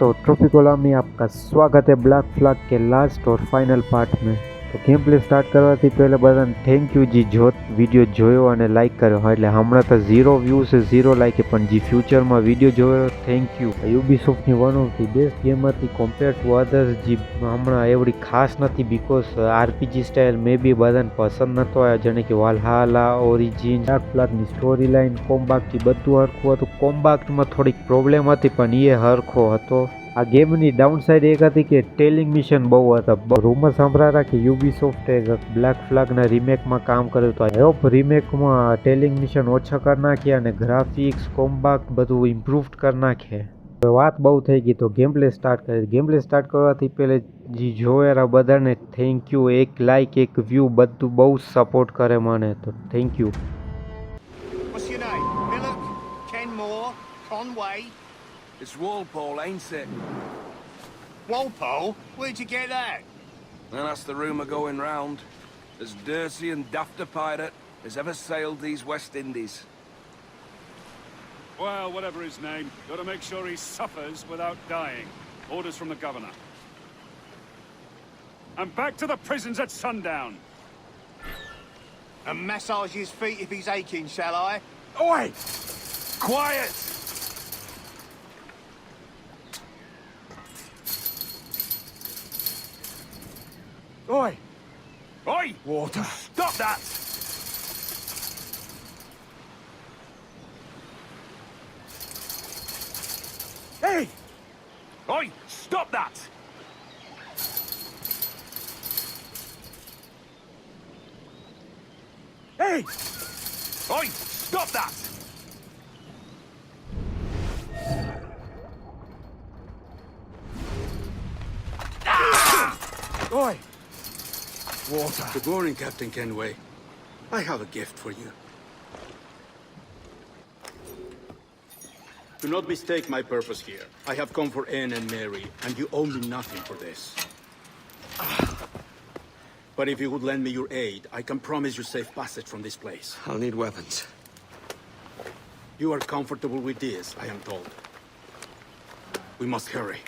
तो tropical army आपका स्वागत है ब्लैक फ्लैग के लास्ट और फाइनल पार्ट में। तो गेम प्ले स्टार्ट કરવાથી પહેલા બધાને થેન્ક યુ જી વિડીયો જોયો અને લાઇક કર્યો હા એટલે હમણાં તો 0 વ્યૂઝ છે 0 લાઇક પણ જી ફ્યુચરમાં વિડીયો જોયો થેન્ક યુ। યુબીસોફ્ટની one of the best game હતી કમ્પેર ટુ અધર્સ જી હમણાં એવડી ખાસ નથી because RPG style maybe બધાને પસંદ નહોતો આવ્યો જેને કે વાલહાલા ઓરિજિન બ્લેક ફ્લેગની સ્ટોરી લાઇન કોમ્બાક્ટથી બધું હરખું હતું। કોમ્બાક્ટમાં થોડીક પ્રોબ્લેમ હતી પણ એ હરખો હતો। આ ગેમની ડાઉનસાઇડ એક હતી કે ટેલિંગ મિશન બહુ હતા। રૂમર સાંભળ્યા કે યુબીસોફ્ટે બ્લેક ફ્લેગના રિમેકમાં કામ કર્યું તો આઈ હોપ રિમેકમાં ટેલિંગ મિશન ઓછા કરી નાખ્યા અને ગ્રાફિક્સ કોમ્બાક્ટ બધું ઇમ્પ્રૂવ કરી નાખે। વાત બહુ થઈ ગઈ તો ગેમ પ્લે સ્ટાર્ટ કરી। ગેમ પ્લે સ્ટાર્ટ કરવાથી પહેલે જે જોયેલા બધાને થેન્ક યુ। એક લાઇક એક વ્યૂ બધું બહુ સપોર્ટ કરે મને તો thank you. What's your name? Philip? Kenmore? Conway? It's Walpole, ain't it? Walpole? Where'd you get that? And that's the rumour going round. As dirty and daft a pirate as ever sailed these West Indies. Well, whatever his name, gotta make sure he suffers without dying. Orders from the governor. And back to the prisons at sundown. And massage his feet if he's aching, shall I? Oi! Quiet! Oi! Oi! Water. Stop that! Hey! Oi! Stop that! Hey! Oi! Stop that! Oi! Water. Good morning, Captain Kenway. I have a gift for you. Do not mistake my purpose here. I have come for Anne and Mary, and you owe me nothing for this. But if you would lend me your aid, I can promise you safe passage from this place. I'll need weapons. You are comfortable with this, I am told. We must hurry.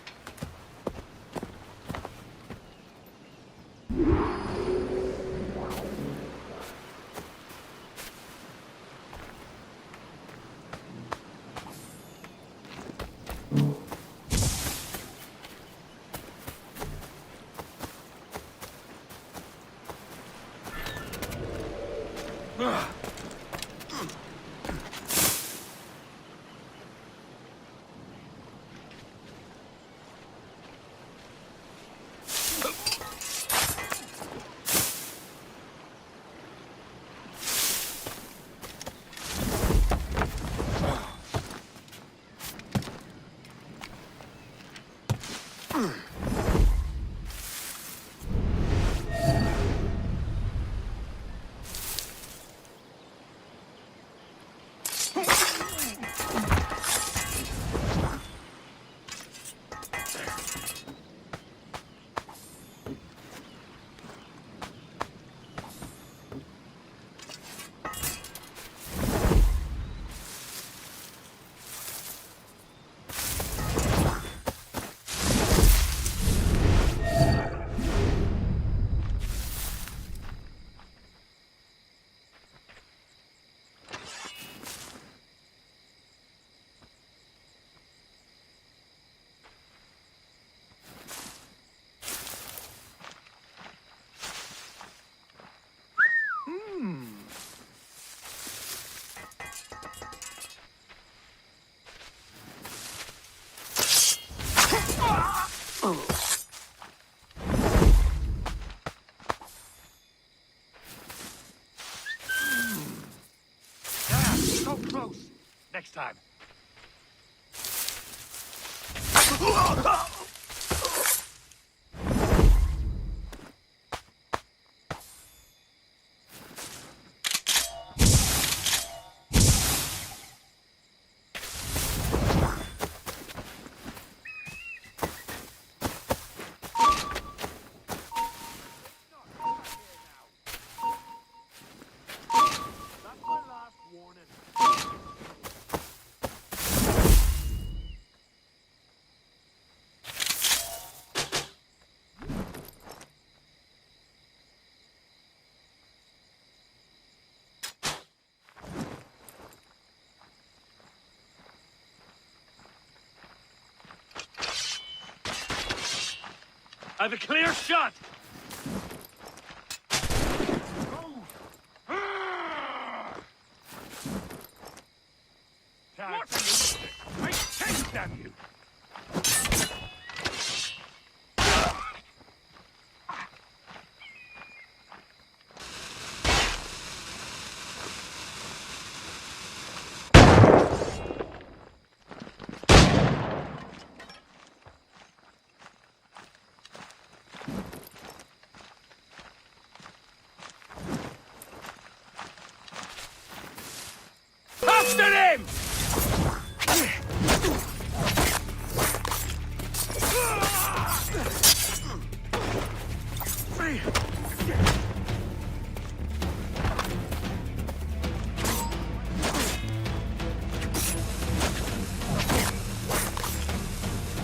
So close. Next time. That's my last warning. I've a clear shot! What are you? I can't damn you! After him!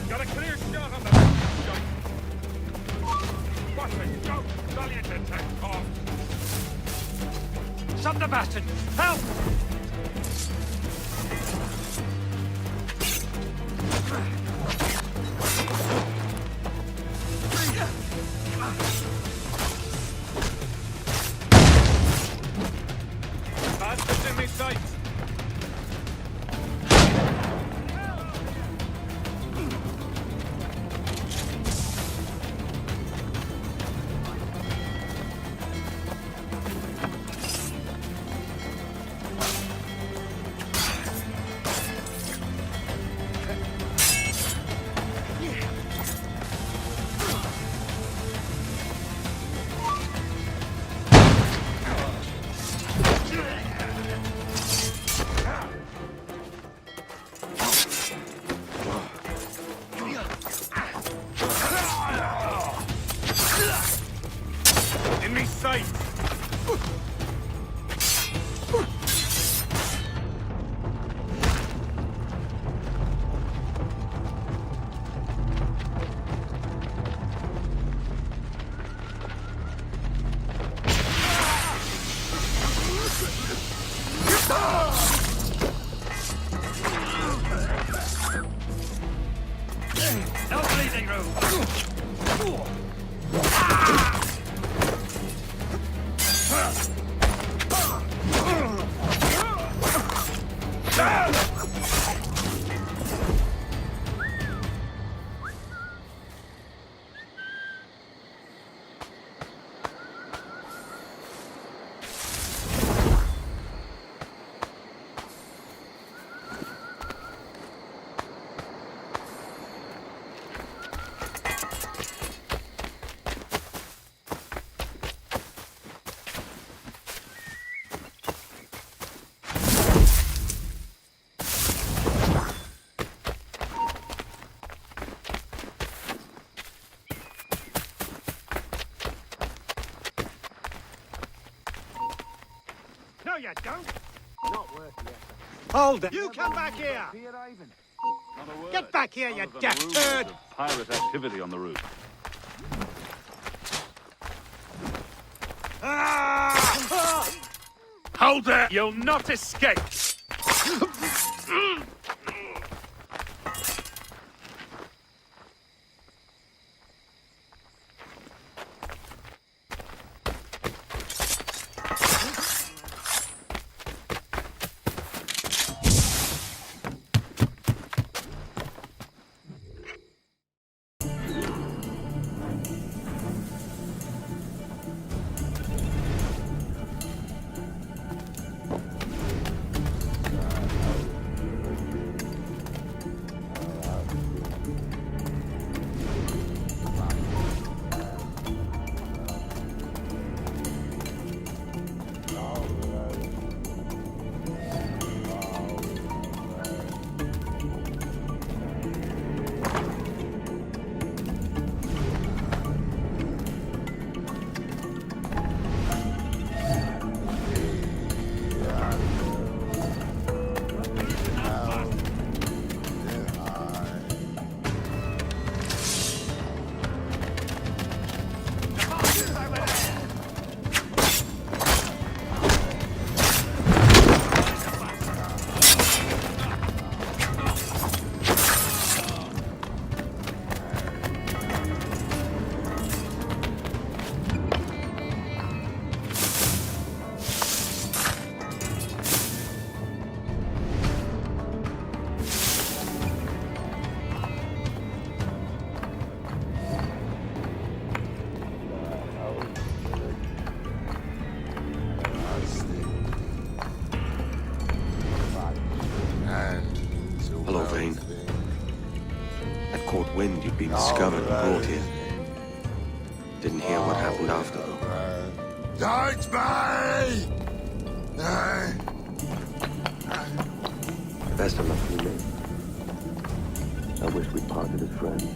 Got a clear shot on the joint. What a joke! Valiant attack, Tom. Shut the bastard! Help! Bastards in my sights! In me sight! No bleeding room! No, you don't. Not worth the effort. Hold it! You come back here! Get back here, you deaf turd! Pirate activity on the roof. Hold there! You'll not escape! caught wind you'd been discovered and brought here. Didn't hear what happened after, though. Don't be! Best of luck to you, mate. I wish we'd parted as friends.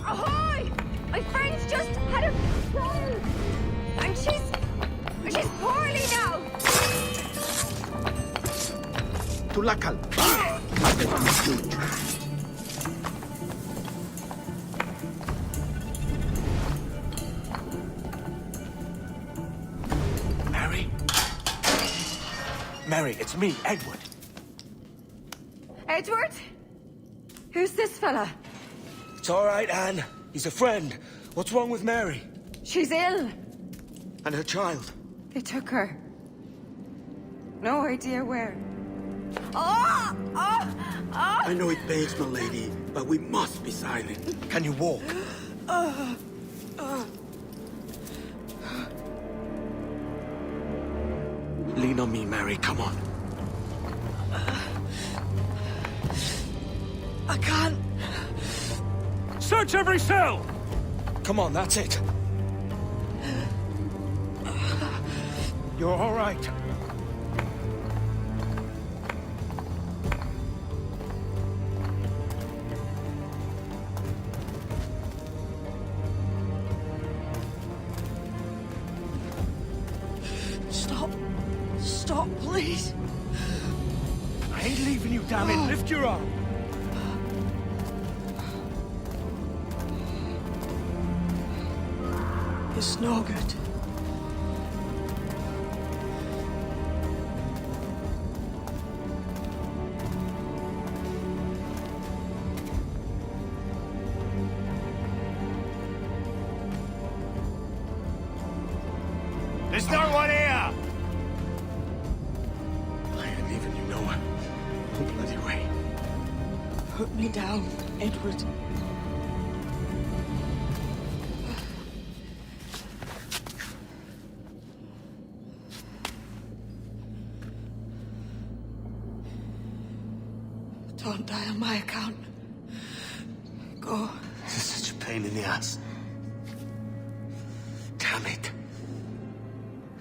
Ahoy! My friend's just had a child! And she's poorly now! Tulakal. Mary? Mary, it's me, Edward. Edward? Who's this fella? It's all right, Anne. He's a friend. What's wrong with Mary? She's ill. And her child? They took her. No idea where. Oh! Oh! Oh! I know it pains, my lady, but we must be silent. Can you walk? Lean on me, Mary. Come on. I can't. Search every cell! Come on, that's it. You're all right. Stop. Stop, please. I ain't leaving you, damn it. Lift your arm. It's no good. There's no one here! I ain't leaving you nowhere. No bloody way. Put me down, Edward. Don't die on my account. Go. This is such a pain in the ass. Damn it.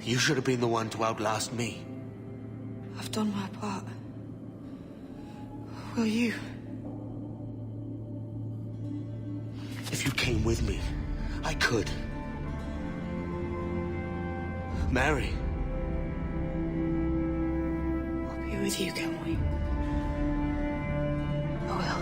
You should have been the one to outlast me. I've done my part. Will you? If you came with me, I could. Mary. I'll be with you, Kenway. I will.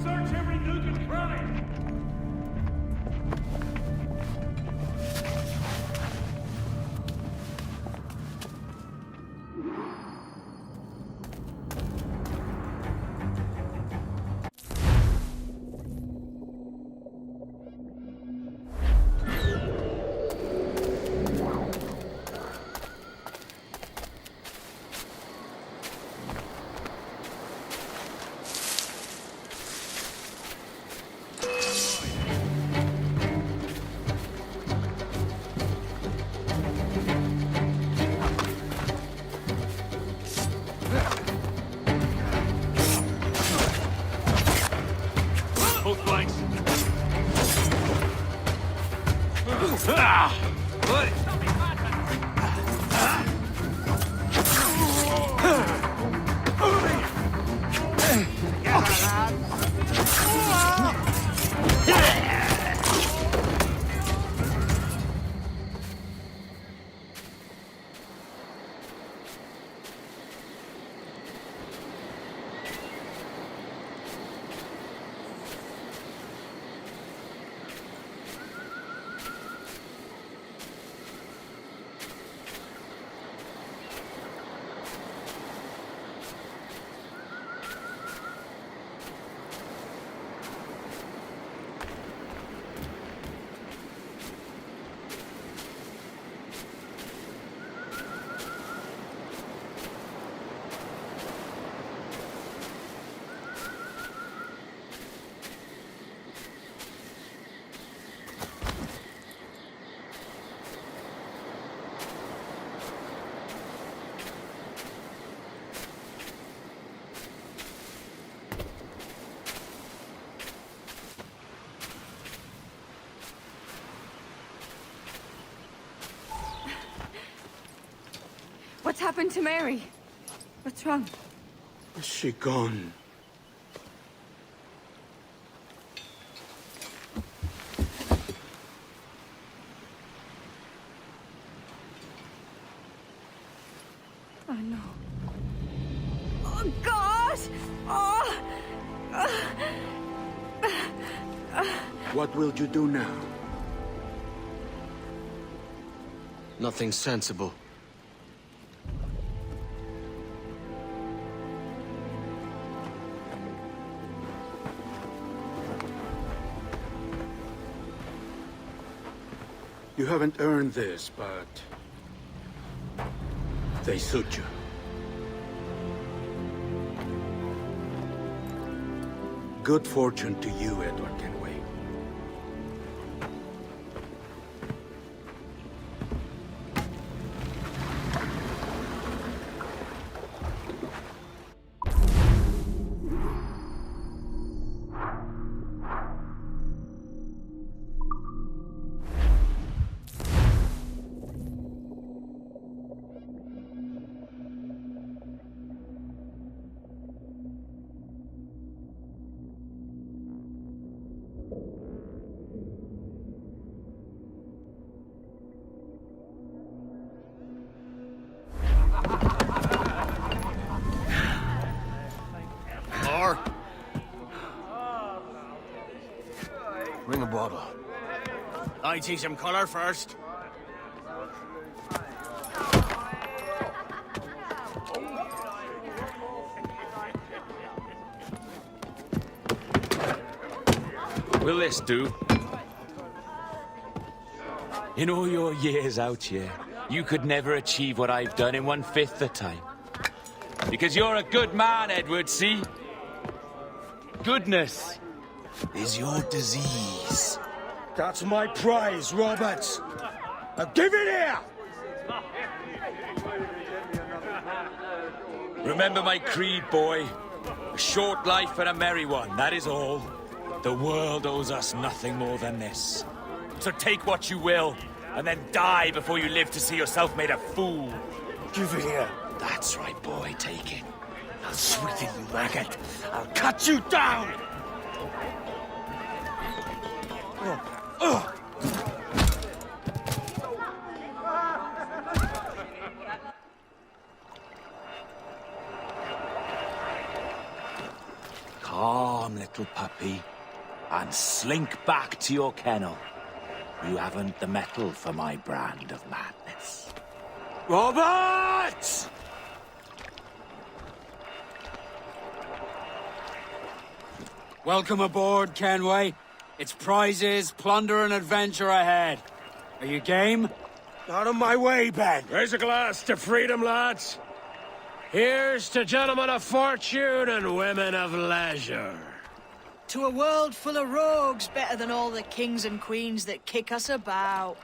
Search every nook and cranny! What's happened to Mary? What's wrong? Is she gone? Oh no. Oh God! Oh! What will you do now? Nothing sensible. You haven't earned this, but they suit you. Good fortune to you, Edward Kenway. Or Bring a bottle. I see some colour first. Will this do? In all your years out here, you could never achieve what I've done in 1/5 the time. Because you're a good man, Edward, see? Goodness is your disease. That's my prize, Roberts. Now give it here! Remember my creed, boy. A short life and a merry one, that is all. The world owes us nothing more than this. So take what you will, and then die before you live to see yourself made a fool. Give it here. That's right, boy, take it. I'll sweeten you, maggot. I'll cut you down! Calm, little puppy, and slink back to your kennel. You haven't the mettle for my brand of madness. Roberts! Welcome aboard, Kenway. It's prizes, plunder, and adventure ahead. Are you game? Out of my way, Ben. Raise a glass to freedom, lads. Here's to gentlemen of fortune and women of leisure. To a world full of rogues, better than all the kings and queens that kick us about.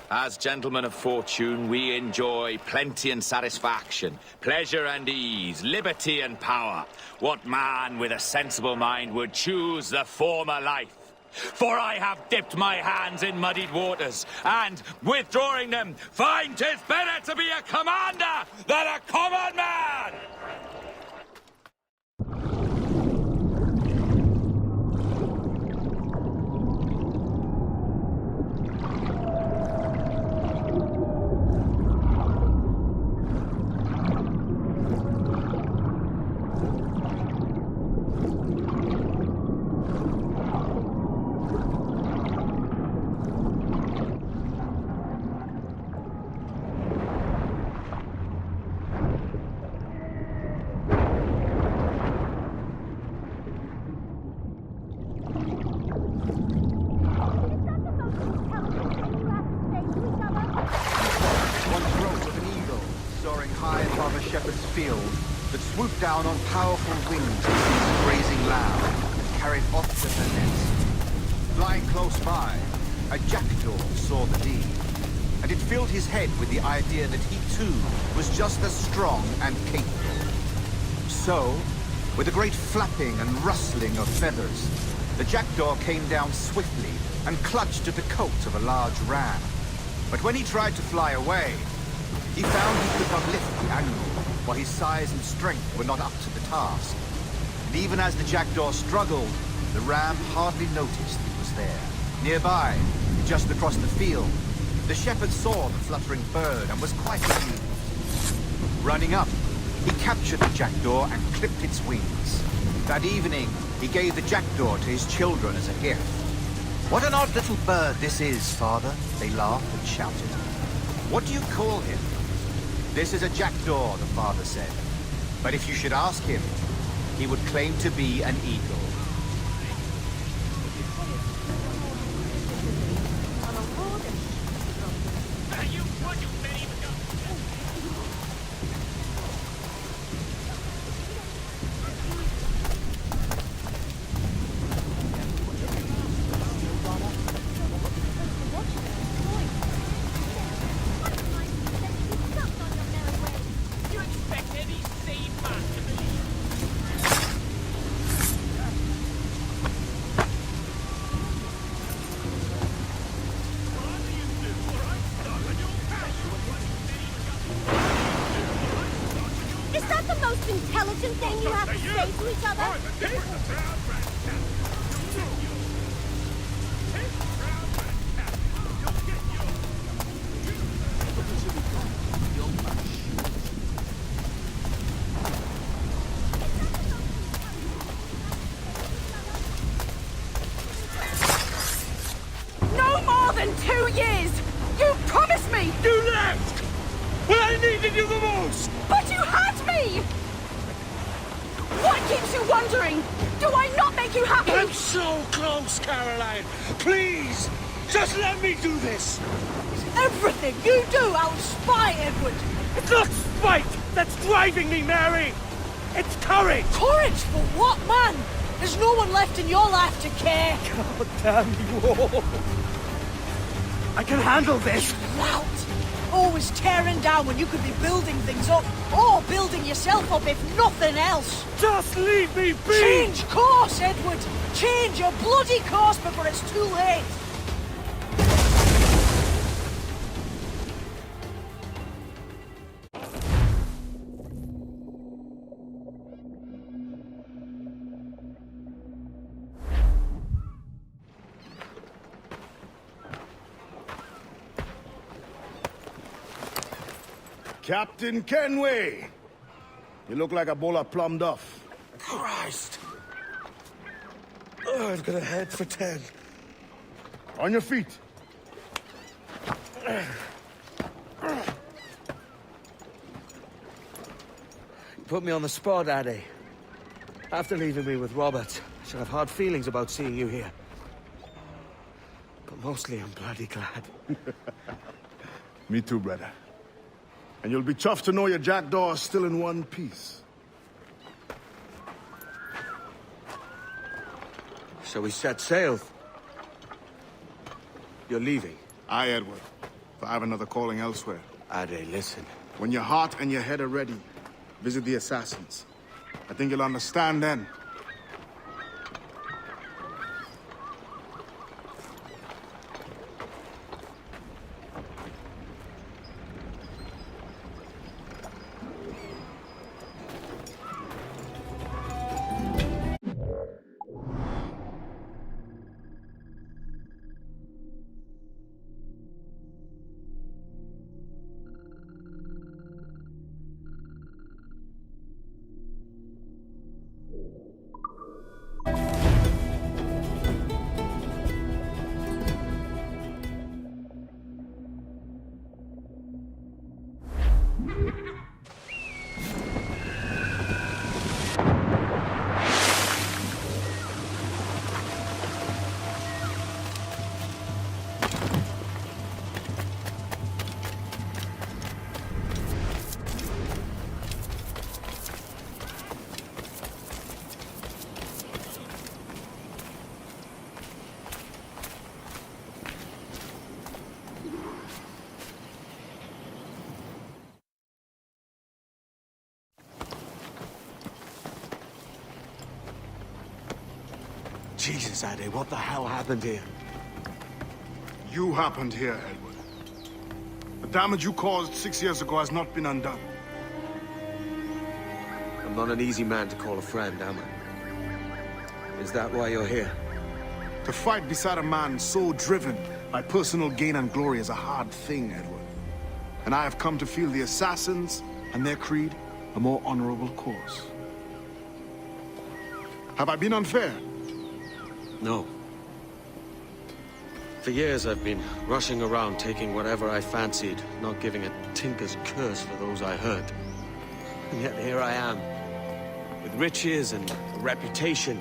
As gentlemen of fortune, we enjoy plenty and satisfaction, pleasure and ease, liberty and power. What man with a sensible mind would choose the former life? For I have dipped my hands in muddied waters, and, withdrawing them, find 'tis better to be a commander than a common man! That swooped down on powerful wings to seize grazing lamb and carried off to her nest. Flying close by, a jackdaw saw the deed and it filled his head with the idea that he too was just as strong and capable. So, with a great flapping and rustling of feathers, the jackdaw came down swiftly and clutched at the coat of a large ram. But when he tried to fly away, he found he could not lift the animal, while his size and strength were not up to the task. And even as the jackdaw struggled, the ram hardly noticed he was there. Nearby, just across the field, the shepherd saw the fluttering bird and was quite amused. Running up, he captured the jackdaw and clipped its wings. That evening, he gave the jackdaw to his children as a gift. "What an odd little bird this is, father," they laughed and shouted. "What do you call him?" "This is a jackdaw," the father said. "But if you should ask him, he would claim to be an eagle." Intelligent thing you have to say to each other? No more than 2 years! You promised me! You left! When I needed you the most! But you had me! What keeps you wondering? Do I not make you happy? I'm so close, Caroline! Please! Just let me do this! Everything you do, I'll spy, Edward! It's not spite that's driving me, Mary! It's courage! Courage for what, man? There's no one left in your life to care. God damn you all! I can handle this! Lout! Always tearing down when you could be building things up, or building yourself up if nothing else. Just leave me be! Change course, Edward! Change your bloody course before it's too late! Captain Kenway! You look like a bowl of plum duff. Christ! Oh, I've got a head for 10. On your feet. You put me on the spot, Addy. After leaving me with Robert, I should have hard feelings about seeing you here. But mostly I'm bloody glad. Me too, brother. And you'll be chuffed to know your jackdaw is still in one piece. Shall we set sail? You're leaving? Aye, Edward. But I have another calling elsewhere. Ade, listen. When your heart and your head are ready, visit the assassins. I think you'll understand then. Jesus, Addy, what the hell happened here? You happened here, Edward. The damage you caused 6 years ago has not been undone. I'm not an easy man to call a friend, am I? Is that why you're here? To fight beside a man so driven by personal gain and glory is a hard thing, Edward. And I have come to feel the assassins and their creed a more honorable course. Have I been unfair? No. For years I've been rushing around, taking whatever I fancied, not giving a tinker's curse for those I hurt. And yet here I am, with riches and a reputation,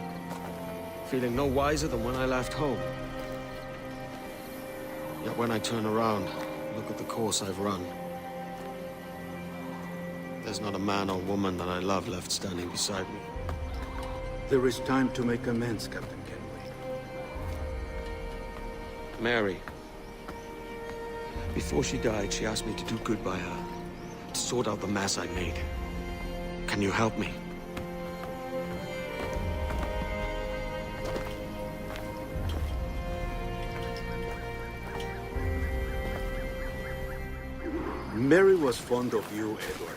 feeling no wiser than when I left home. Yet when I turn around, look at the course I've run. There's not a man or woman that I love left standing beside me. There is time to make amends, Captain Kenway. Mary. Before she died, she asked me to do good by her, to sort out the mess I made. Can you help me? Mary was fond of you, Edward.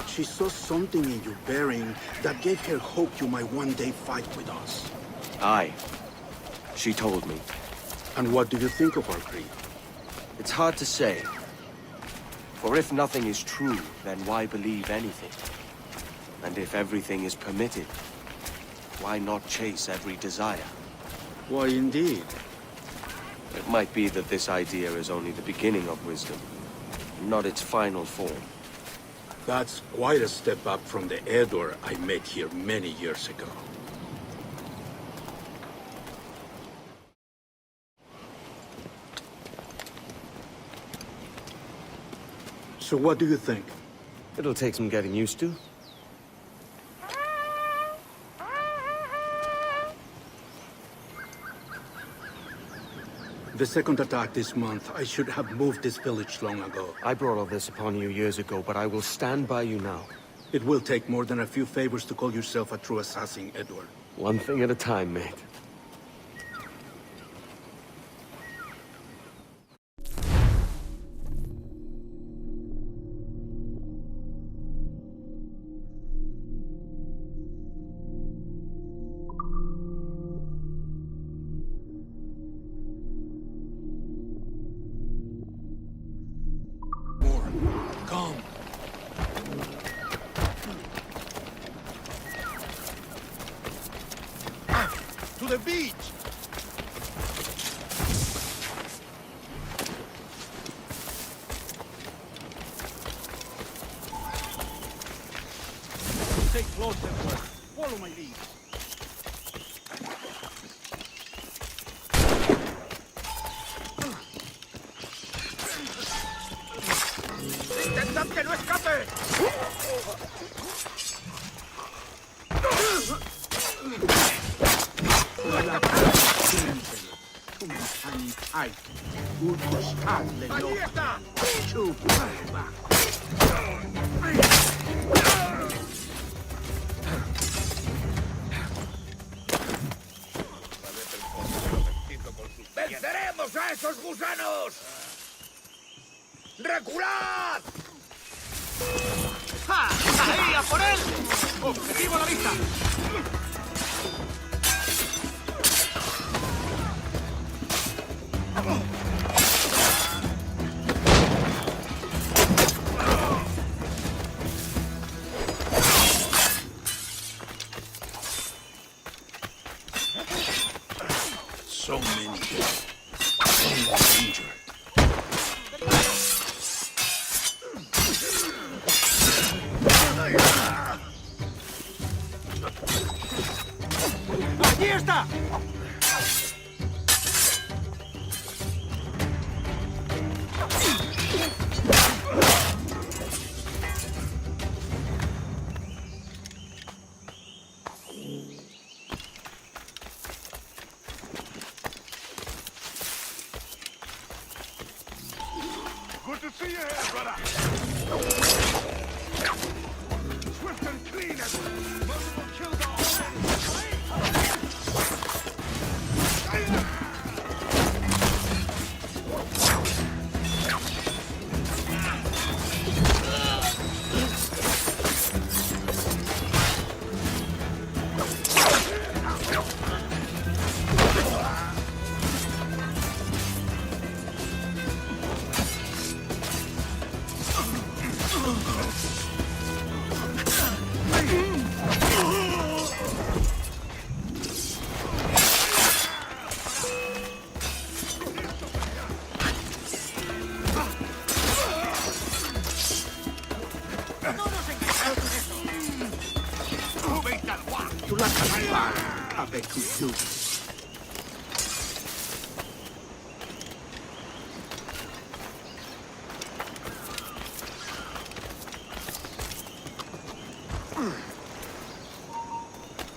She saw something in your bearing that gave her hope you might one day fight with us. Aye. She told me. And what do you think of our creed? It's hard to say. For if nothing is true, then why believe anything? And if everything is permitted, why not chase every desire? Why, indeed. It might be that this idea is only the beginning of wisdom, not its final form. That's quite a step up from the Edward I met here many years ago. So what do you think? It'll take some getting used to. The second attack this month, I should have moved this village long ago. I brought all this upon you years ago, but I will stand by you now. It will take more than a few favors to call yourself a true assassin, Edward. One thing at a time, mate. To the beach! Stay close, Edward. Follow my lead. ¡Intentad que no escape! ¡Allí está! ¡Venceremos a esos gusanos! ¡Reculad! ¡Ja! ¡Ahí, a por él! ¡Objetivo a la vista! So many dead. Only injured. ¡Allí está! Good to see you here, brother. Swift and clean, Edward. Multiple kills all. Tu la campana avec you.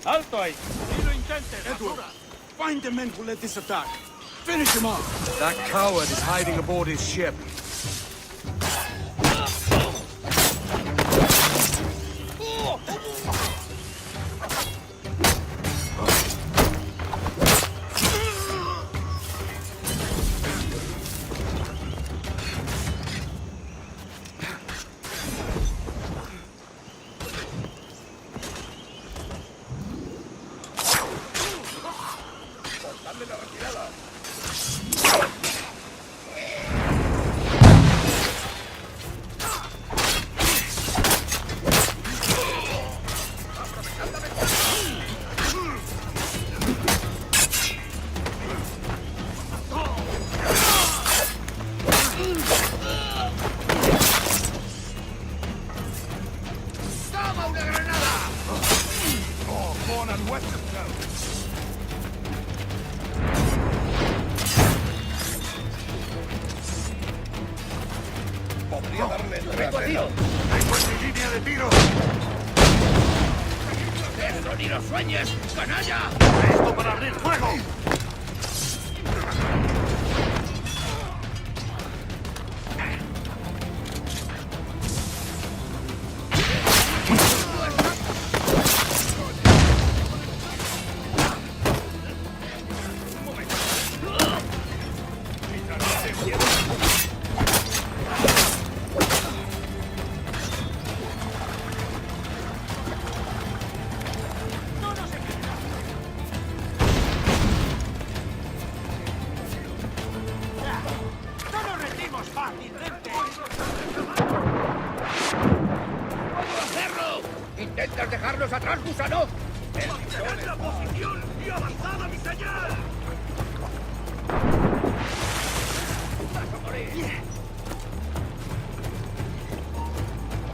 Alto ahí. Ni lo intentes, Edward, find the men who led this attack. Finish him off. That coward is hiding aboard his ship. ¡Ni lo sueñes, canalla! ¡Esto para abrir fuego! ¿Intentas dejarnos atrás, gusano? ¡Mantened la posición y avanzad a mi señal! ¡Vas a morir!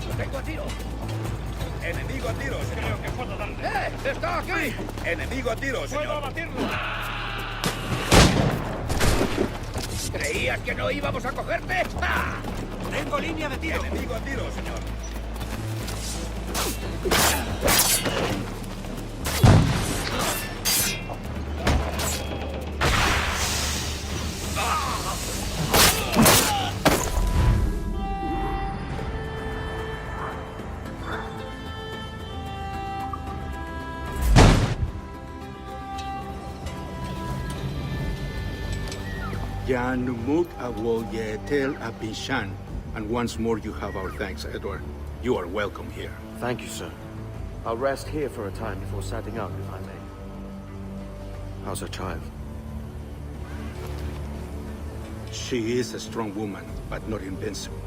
¡Lo tengo a tiro! ¡Enemigo a tiro, señor! Creo que puedo darle. ¡Está aquí! ¡Enemigo a tiro, señor! ¡Puedo abatirlo! ¿Creías que no íbamos a cogerte? ¡Ah! Tengo línea de tiro. ¡Enemigo a tiro, señor! Yanumut Awolye Tel Abishan. And once more you have our thanks, Edward. You are welcome here. Thank you, sir. I'll rest here for a time before setting up, if I may. How's her child? She is a strong woman, but not invincible.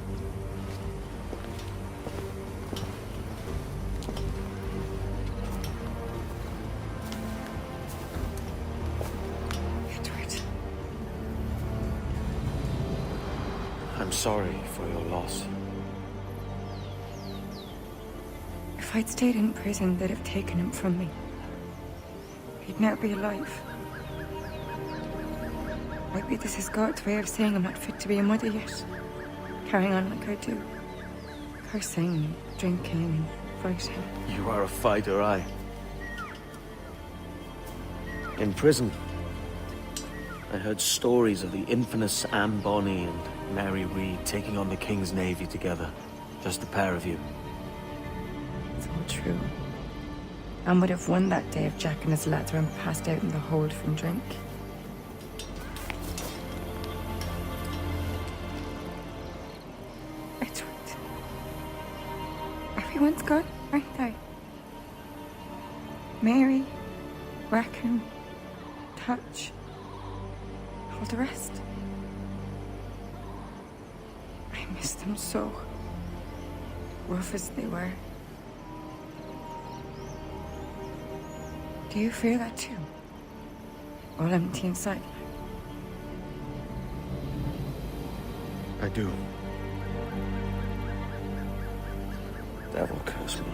Edward. I'm sorry for your loss. If I'd stayed in prison, they'd have taken him from me. He'd now be alive. Maybe this is God's way of saying I'm not fit to be a mother yet. Carrying on like I do. Cursing and drinking and fighting. You are a fighter, aye. In prison, I heard stories of the infamous Anne Bonny and Mary Read taking on the King's Navy together. Just the pair of you. It's all true. Anne would have won that day if Jack and his lads weren't passed out in the hold from drink. Edward. Everyone's gone, aren't they? Mary, Rackham, Touch, all the rest. I miss them so. rough as they were. Do you fear that too? All empty inside? I do. Devil curse me.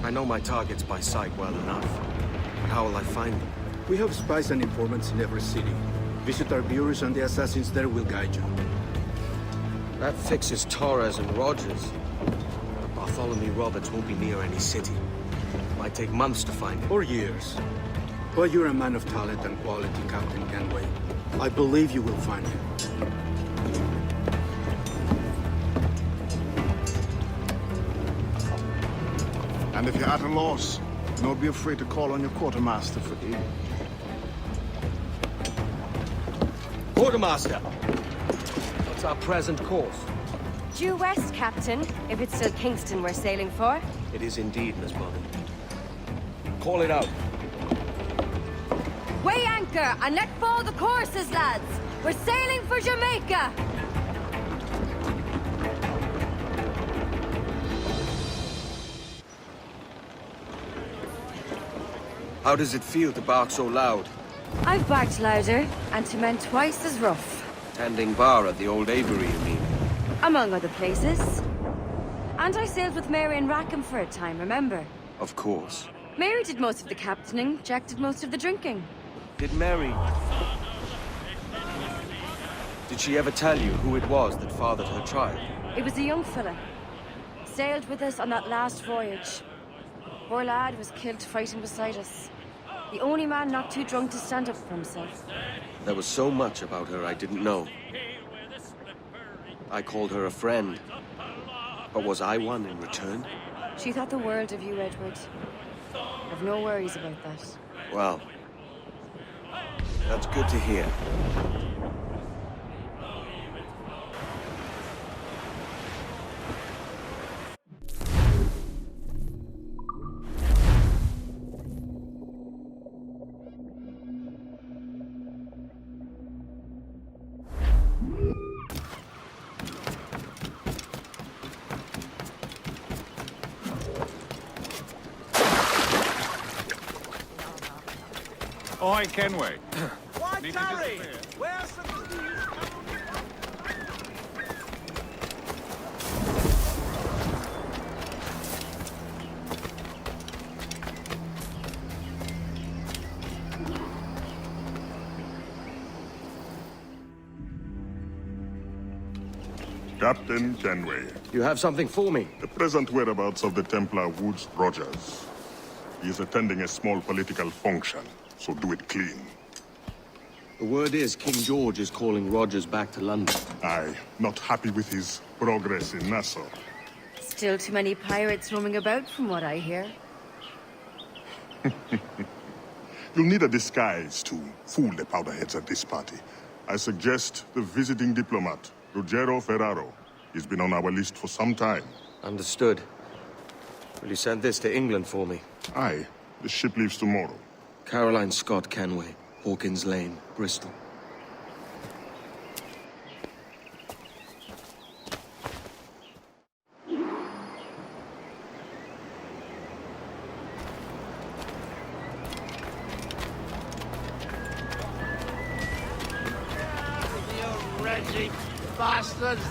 I know my targets by sight well enough. But how will I find them? We have spies and informants in every city. Visit our bureaus and the assassins there will guide you. That fixes Torres and Rogers. But Bartholomew Roberts won't be near any city. Might take months to find him. Or years. But you're a man of talent and quality, Captain Kenway. I believe you will find him. And if you're at a loss, don't be afraid to call on your quartermaster for aid. Quartermaster! What's our present course? Due west, Captain, if it's still Kingston we're sailing for. It is indeed, Miss Bonny. Call it out. Weigh anchor and let fall the courses, lads! We're sailing for Jamaica! How does it feel to bark so loud? I've barked louder, and to men twice as rough. Tending bar at the old aviary, you mean? Among other places. And I sailed with Mary and Rackham for a time, remember? Of course. Mary did most of the captaining, Jack did most of the drinking. Did Mary... Did she ever tell you who it was that fathered her child? It was a young fella. Sailed with us on that last voyage. Poor lad was killed fighting beside us. The only man not too drunk to stand up for himself. There was so much about her I didn't know. I called her a friend. But was I one in return? She thought the world of you, Edward. I've no worries about that. Well, that's good to hear. Oi, Kenway. Why tarry? Where's the Captain Kenway. You have something for me? The present whereabouts of the Templar Woods Rogers. He is attending a small political function, so do it clean. The word is King George is calling Rogers back to London. Aye, not happy with his progress in Nassau. Still too many pirates roaming about from what I hear. You'll need a disguise to fool the powderheads at this party. I suggest the visiting diplomat, Ruggiero Ferraro. He's been on our list for some time. Understood. Will you send this to England for me? Aye. The ship leaves tomorrow. Caroline Scott Kenway, Hawkins Lane, Bristol. Reggie bastards!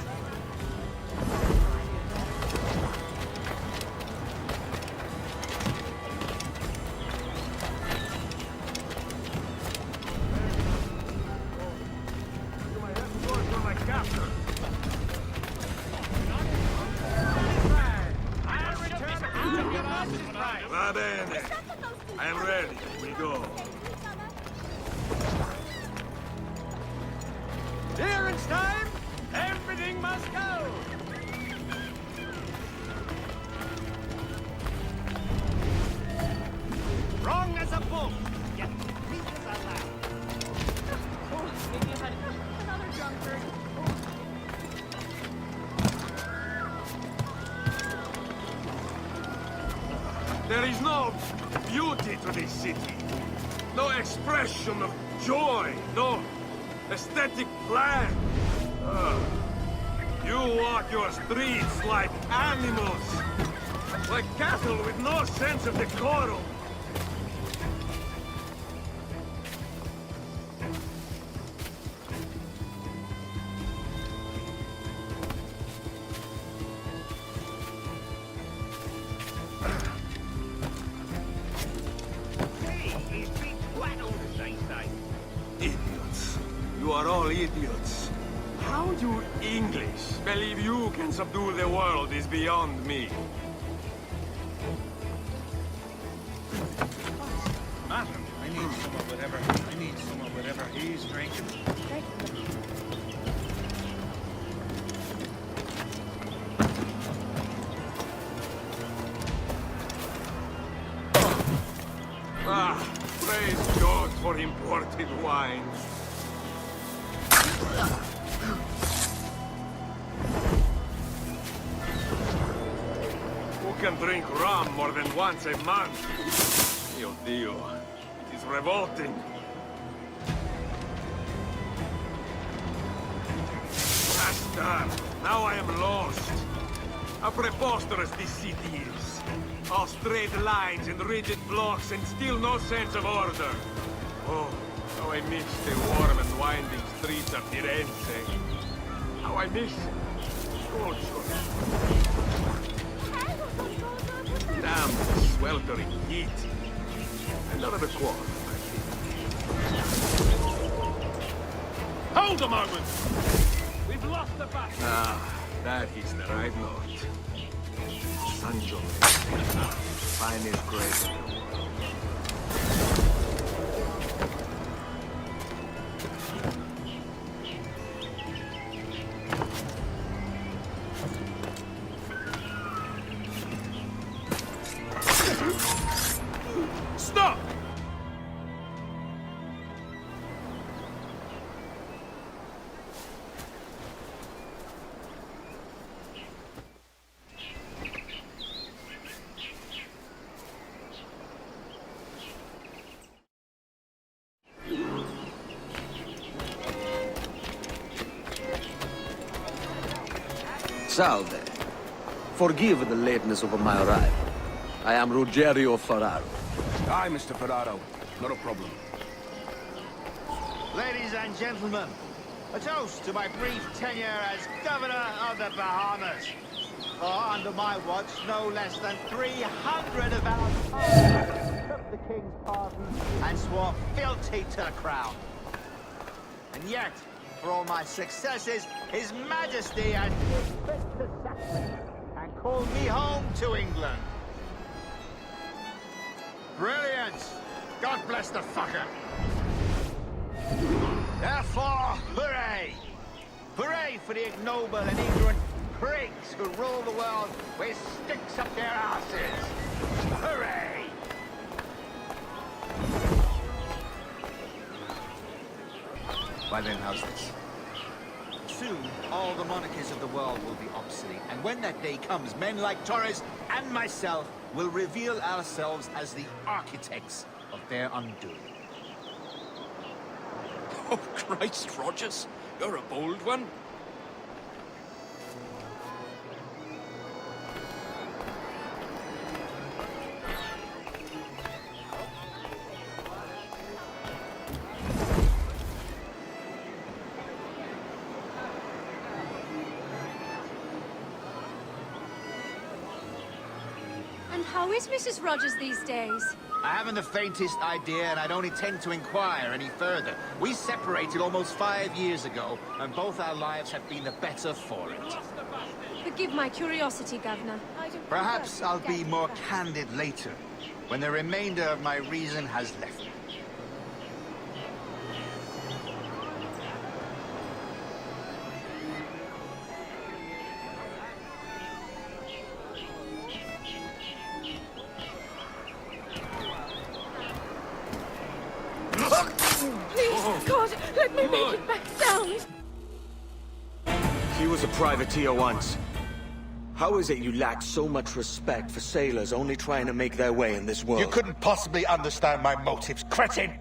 Va bene. I am ready. We go. Clearance time! Everything must go! There is no beauty to this city. No expression of joy. No aesthetic plan. You walk your streets like animals. Like cattle with no sense of decorum. Idiots. You are all idiots. How you English believe you can subdue the world is beyond me. Matter. I need some of whatever he's drinking. Praise God for imported wine. Who can drink rum more than once a month? Mio Dio, it is revolting. Bastard! Now I am lost. How preposterous this city is. All straight lines and rigid blocks and still no sense of order. Oh, how I miss the warm and winding streets of Firenze. How I miss culture. Damn the sweltering heat. Another quarter. Hold a moment! We've lost the battle. Ah, that is the right note. Sancho, finest grape in the world. Stop! Salve. Forgive the lateness of my arrival. I am Ruggiero Ferraro. Aye, Mr. Ferraro. Not a problem. Ladies and gentlemen, a toast to my brief tenure as Governor of the Bahamas. For under my watch, no less than 300 of our took the King's pardon and swore fealty to the crown. And yet, for all my successes, His Majesty has been fit to sack me and called me home to England. Brilliant! God bless the fucker! Therefore, hooray! Hooray for the ignoble and ignorant prigs who rule the world with sticks up their asses! Hooray! Why then, how's this? Soon, all the monarchies of the world will be obsolete, and when that day comes, men like Torres and myself will reveal ourselves as the architects of their undoing. Oh, Christ, Rogers. You're a bold one. And how is Mrs. Rogers these days? I haven't the faintest idea, and I don't intend to inquire any further. We separated almost 5 years ago, and both our lives have been the better for it. Forgive my curiosity, Governor. Perhaps I'll be more candid later, when the remainder of my reason has left me. Please, God, let me make it back down. He was a privateer once. How is it you lack so much respect for sailors only trying to make their way in this world? You couldn't possibly understand my motives, cretin!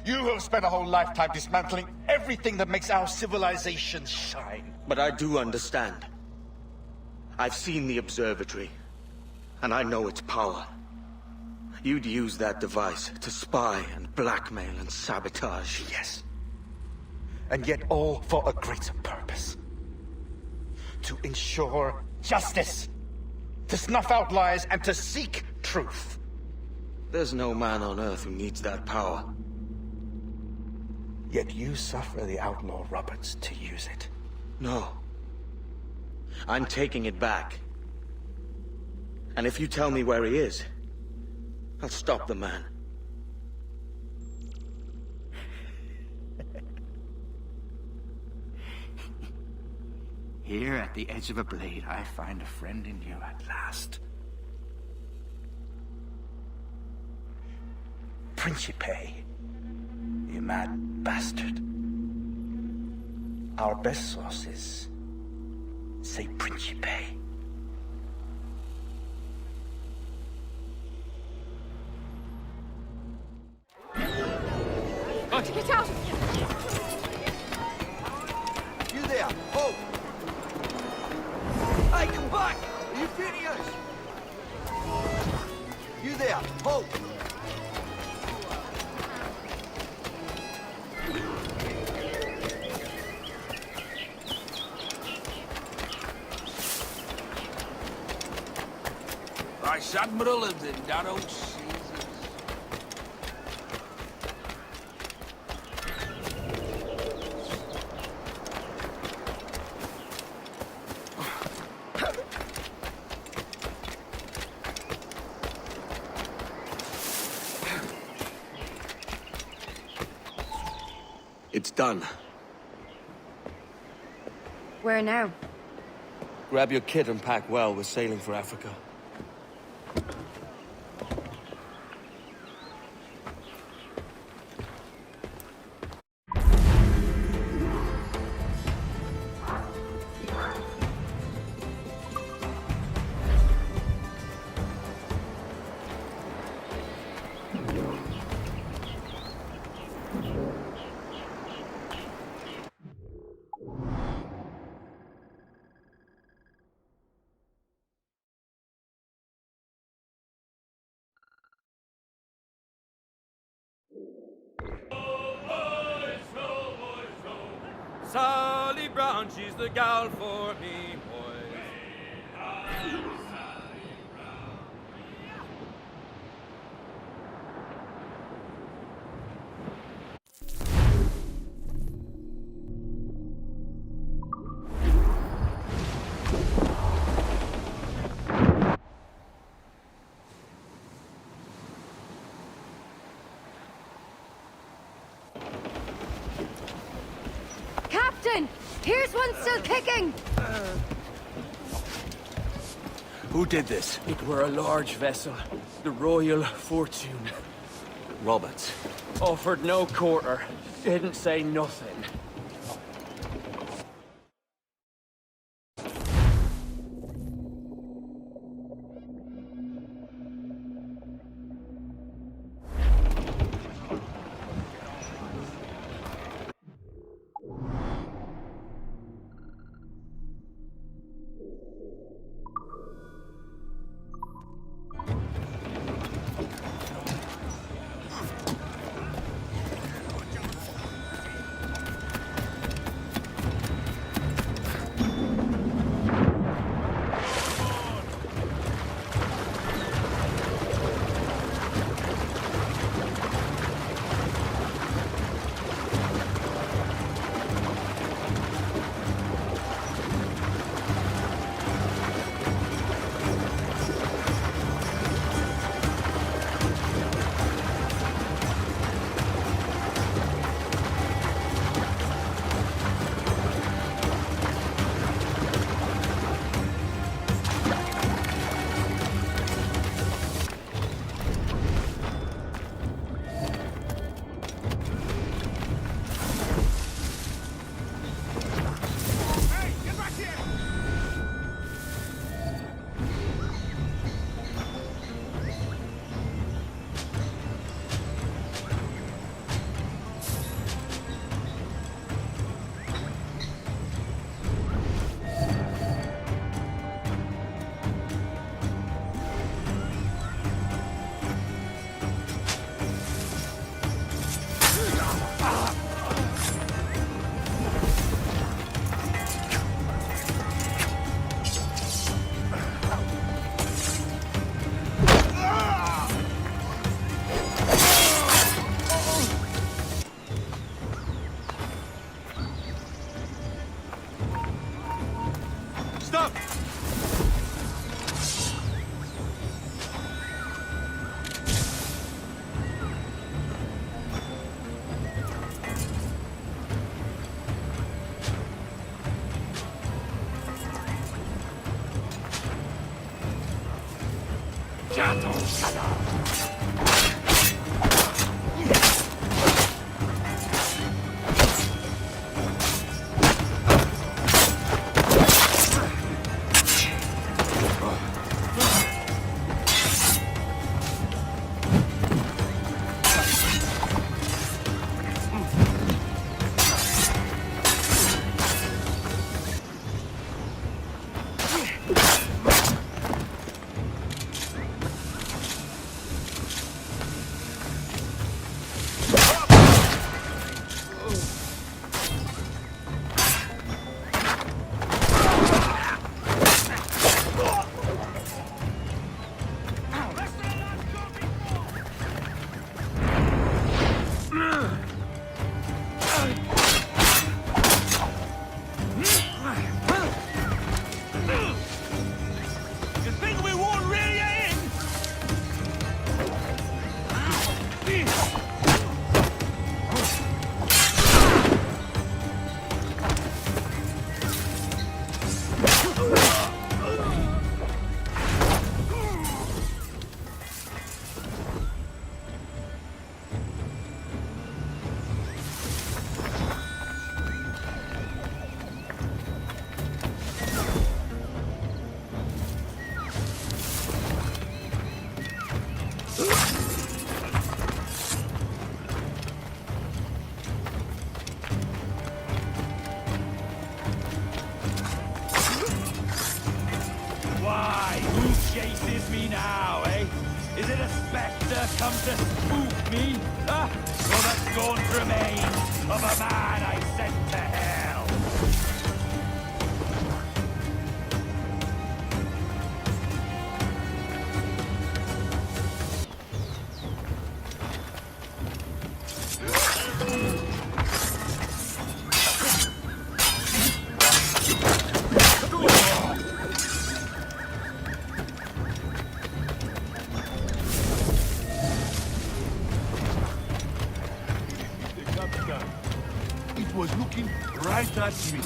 You have spent a whole lifetime dismantling everything that makes our civilization shine. But I do understand. I've seen the Observatory, and I know its power. You'd use that device to spy and blackmail and sabotage. Yes. And yet all for a greater purpose. To ensure justice. To snuff out lies and to seek truth. There's no man on Earth who needs that power. Yet you suffer the outlaw Roberts to use it. No. I'm taking it back. And if you tell me where he is, I'll stop the man. Here at the edge of a blade, I find a friend in you at last. Principe, you mad bastard. Our best sources say Principe. Get out! You there! Oh! Hey, come back! Are you furious? You there! Halt! Vice Admiral of the Darrow Seas. It's done. Where now? Grab your kit and pack well. We're sailing for Africa. Sally Brown, she's the gal for me, boys. Captain! Here's one still kicking! Who did this? It were a large vessel, the Royal Fortune. Roberts. Offered no quarter, didn't say nothing. Stop! Chases me now, eh? Is it a spectre come to spook me? Ah, or the gaunt remains of a man I sent to hell? It was looking right at me.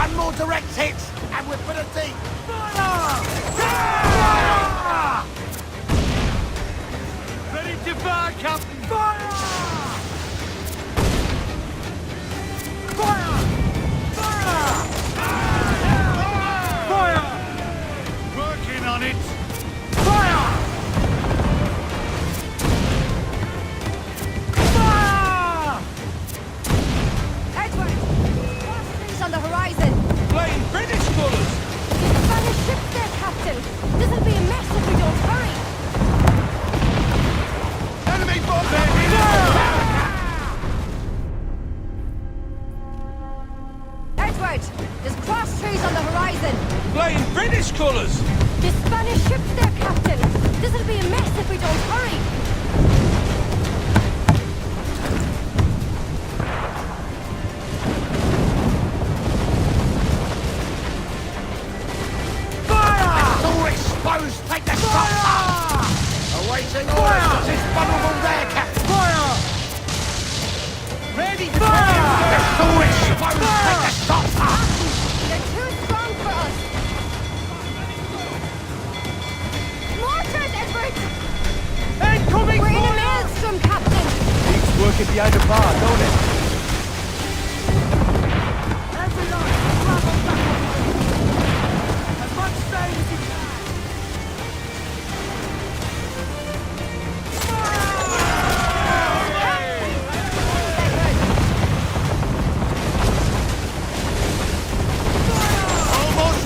One more direct hit, and we're for the deep. Ready to fire, Captain! Fire! Fire! Fire! Fire! Working on it. Fire! Fire! Edward! Cross on the horizon! Flying British colours! There's Spanish ships there, Captain! This'll be a mess if we don't hurry! Enemy bombing! Edward! There's cross trees on the horizon! Flying British colours! There's Spanish ships there, Captain! This'll be a mess if we don't hurry! Exposed! Take the shot! Awaiting orders! It's vulnerable there, Captain! Fire! Ready to fire! It's all exposed! Take the shot! They're too strong for us! Mortars, Edward! Incoming We're in a fire! maelstrom, Captain! Keeps working behind the bar, don't it? Every line, travel back! As much sail as you can!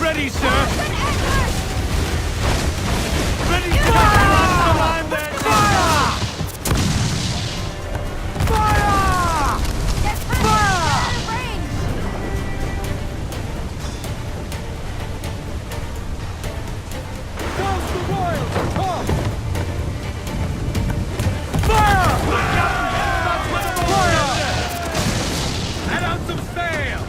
Ready, sir! Ready to capitalize the line there! Fire! Fire! Get past the range! Goes the Royals! Come! Fire! That's with the fire! Head out some sail!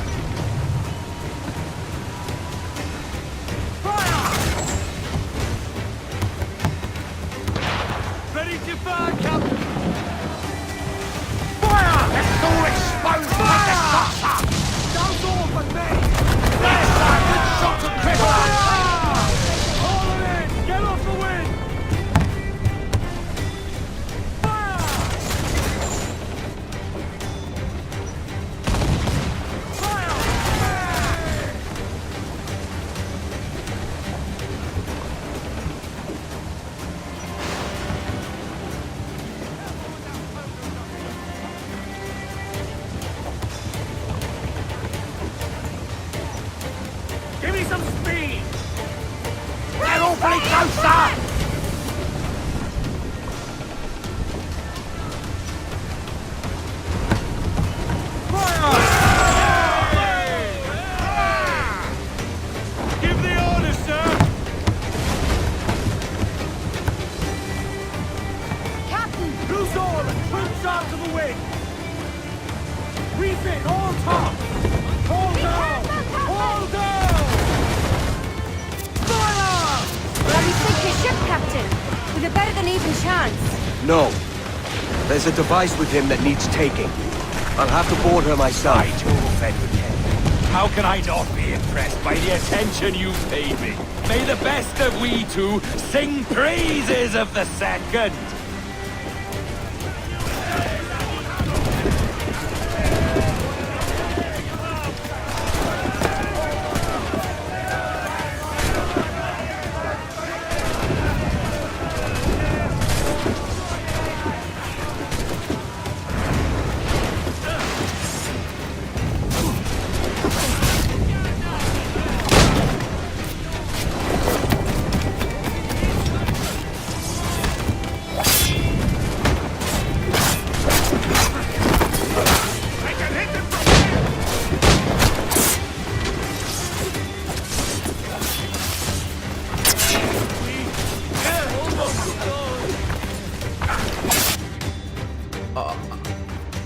Ready to fire, Captain! Fire! It's all exposed! Fire! Don't all but me! Yes, sir! Good shot to cripple! All in! Get off the wind! Fire! Fire! Give me some speed! They're awfully close, sir! Fire! Give the order, sir! Captain! Loose all and trim sharp to the wind! Refit all top! All down! All down! Fire! Will we sink his ship, Captain? With a better than even chance. No. There's a device with him that needs taking. I'll have to board her myself. How can I not be impressed by the attention you've paid me? May the best of we two sing praises of the second!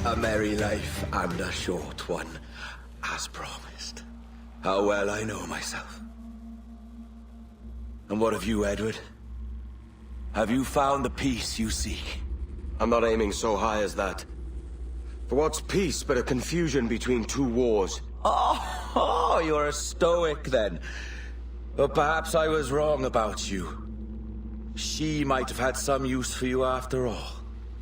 A merry life and a short one, as promised. How well I know myself. And what of you, Edward? Have you found the peace you seek? I'm not aiming so high as that. For what's peace but a confusion between two wars? Oh, Oh, you're a stoic then. But perhaps I was wrong about you. She might have had some use for you after all.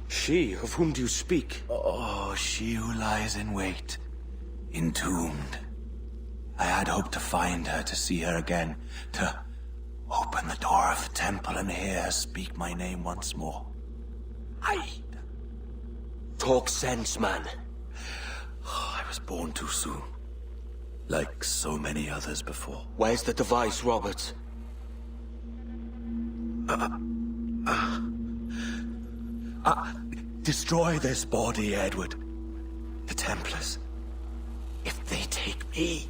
She? Of whom do you speak? Oh, she who lies in wait, entombed. I had hoped to find her, to see her again, to open the door of the temple and hear her speak my name once more. Talk sense, man. I was born too soon. Like so many others before. Where's the device, Robert? Destroy this body, Edward. The Templars. If they take me...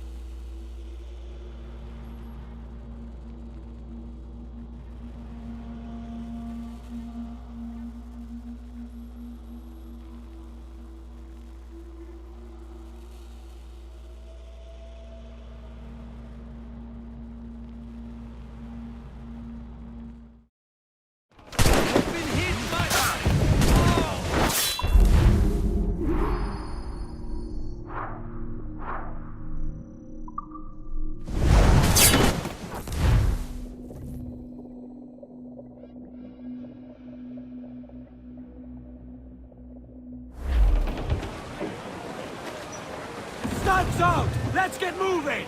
Sun's out! Let's get moving!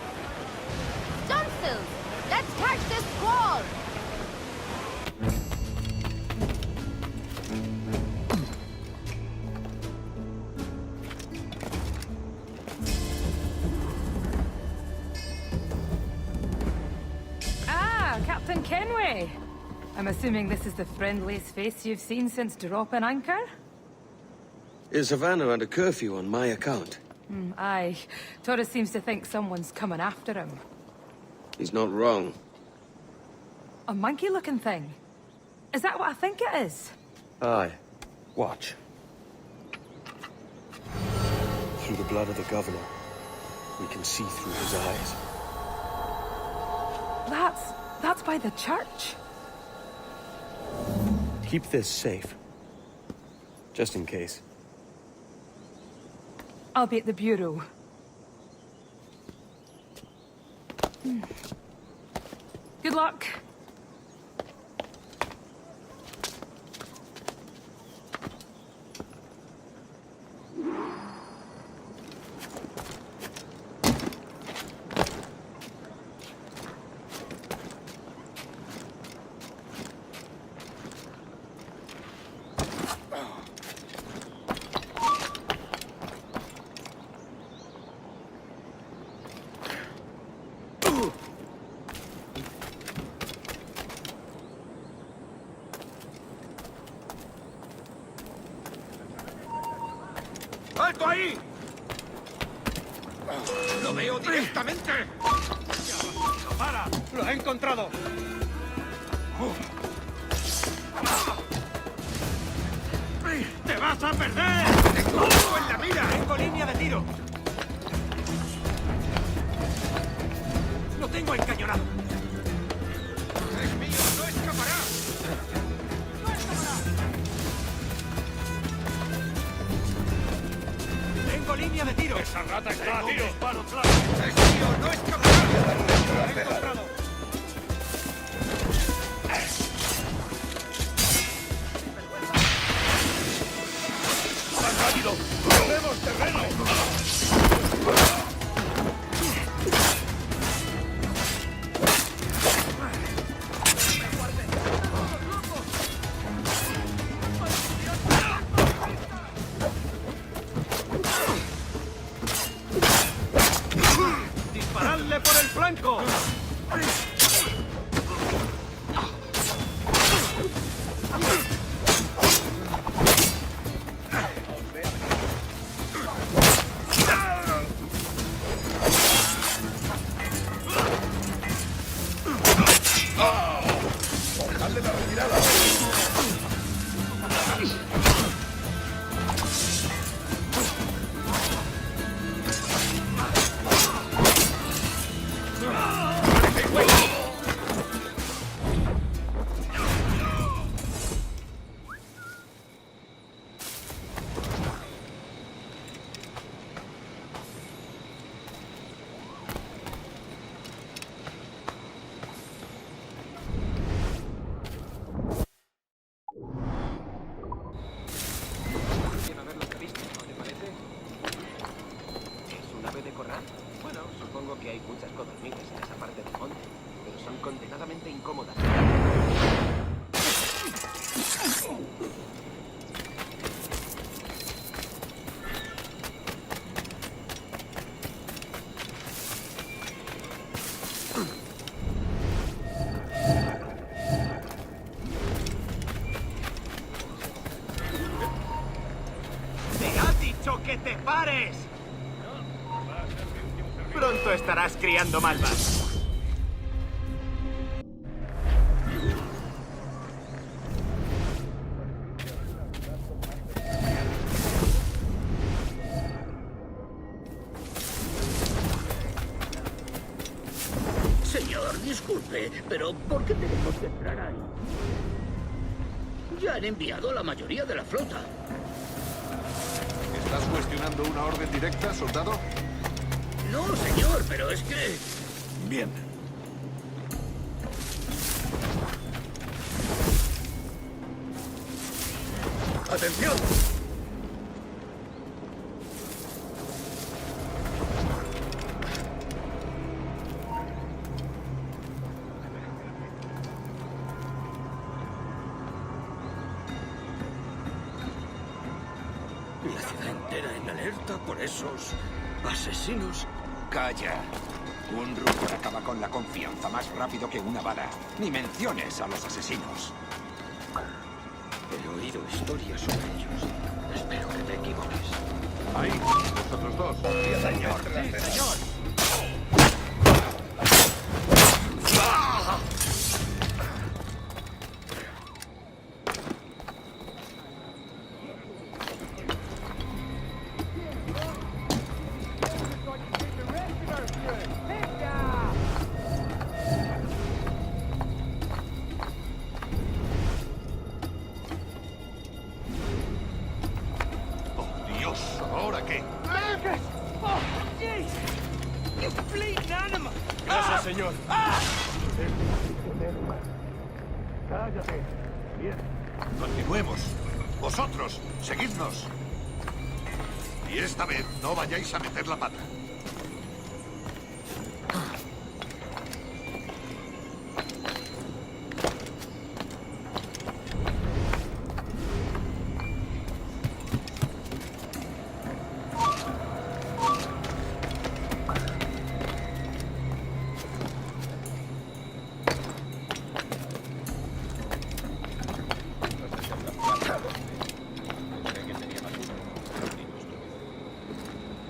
Dunfield, let's catch this squall! Ah, Captain Kenway. I'm assuming this is the friendliest face you've seen since dropping anchor? Is Havana under curfew on my account? Aye. Torres seems to think someone's coming after him. He's not wrong. A monkey-looking thing? Is that what I think it is? Aye. Watch. Through the blood of the governor, we can see through his eyes. That's by the church. Keep this safe. Just in case. I'll be at the bureau. Good luck. ¡Alto ahí! ¡Lo veo directamente! ¡Para! ¡Lo he encontrado! ¡Te vas a perder! ¡Tengo uno en la mira! ¡Tengo línea de tiro! ¡Lo tengo encañonado! ¡Es mío! ¡No escapará! ¡Tengo línea de tiro! ¡Esa rata está a tiro! ¡Disparo claro! ¡Es mío! ¡No escapará! ¡Lo he encontrado! ¡Rápido! ¡Perdemos terreno! ¡Disparadle por el flanco! ¡Dale la retirada! ¡Wait! muchas codornices en esa parte del monte, pero son condenadamente incómodas. ¡Te ha dicho que te pares! Pronto estarás criando malvas. Señor, disculpe, pero ¿por qué tenemos que entrar ahí? Ya han enviado a la mayoría de la flota. ¿Estás cuestionando una orden directa, soldado? No, señor, pero es que... Bien. ¡Atención! La ciudad entera en alerta por esos asesinos. Calla. Un rumor acaba con la confianza más rápido que una bala. Ni menciones a los asesinos. He oído historias sobre ellos. Espero que te equivoques. Ahí, vosotros dos. Señor, sí, señor. ¿Ahora qué? Oh, jeez! You bleeding animal! Gracias, señor. Cállate. Bien. Continuemos. Vosotros, seguidnos. Y esta vez no vayáis a meter la pata.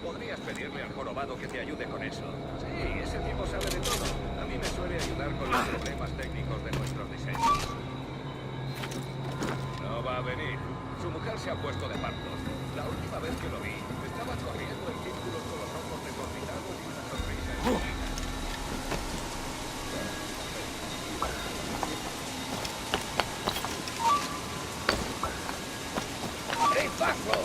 Podrías pedirle al jorobado que te ayude con eso. Sí, ese tipo sabe de todo. A mí me suele ayudar con los problemas técnicos de nuestros diseños. No va a venir. Su mujer se ha puesto de parto. La última vez que lo vi, estaba corriendo en círculos con los ojos desorbitados y una sonrisa. ¡Abrid paso!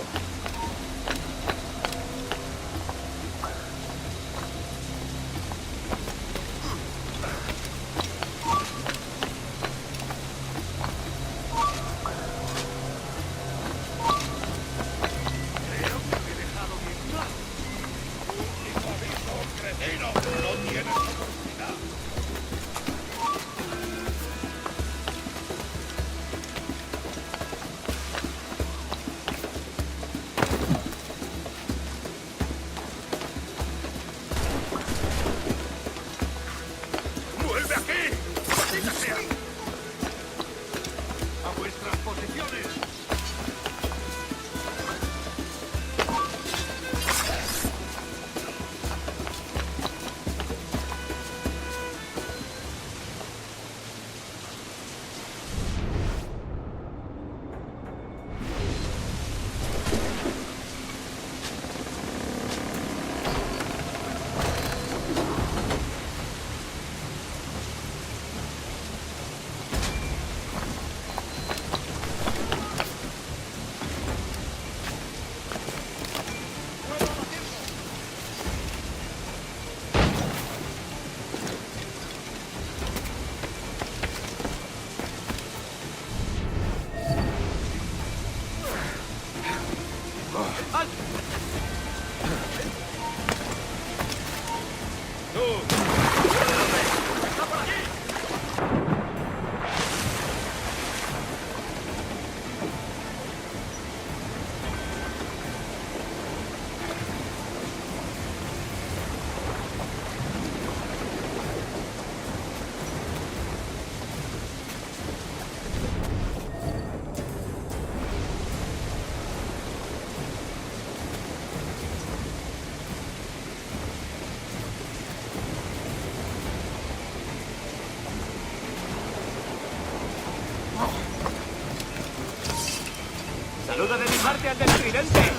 ¡Vuelve aquí! ¡Maldita sea! ¡A vuestras posiciones! ¡Saluda de mi parte al del tridente!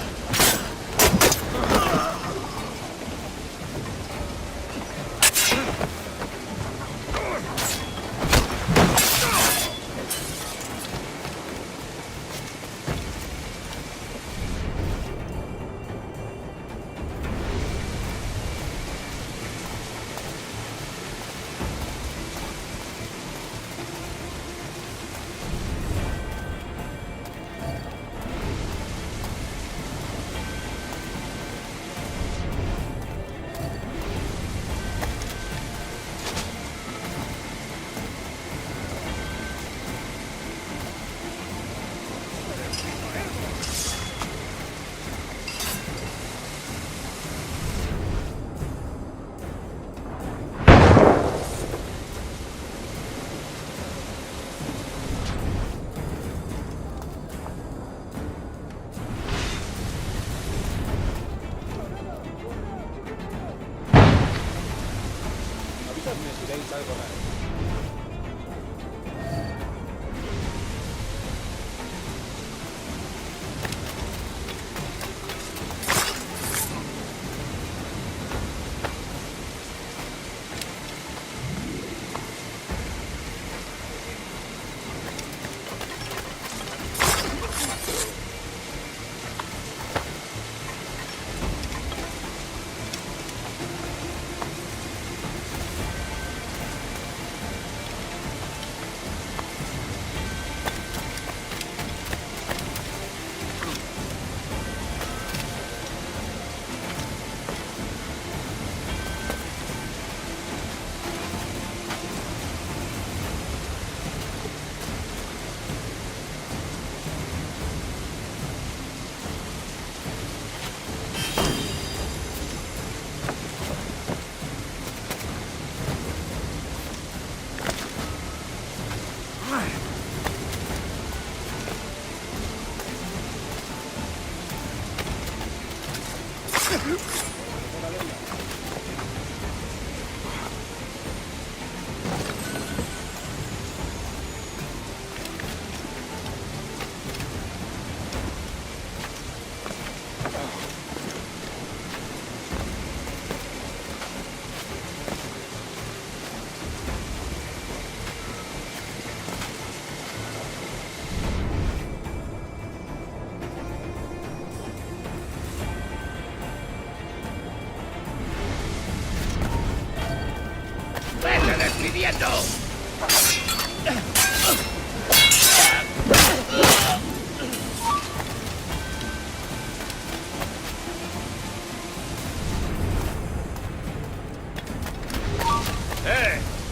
despidiendo!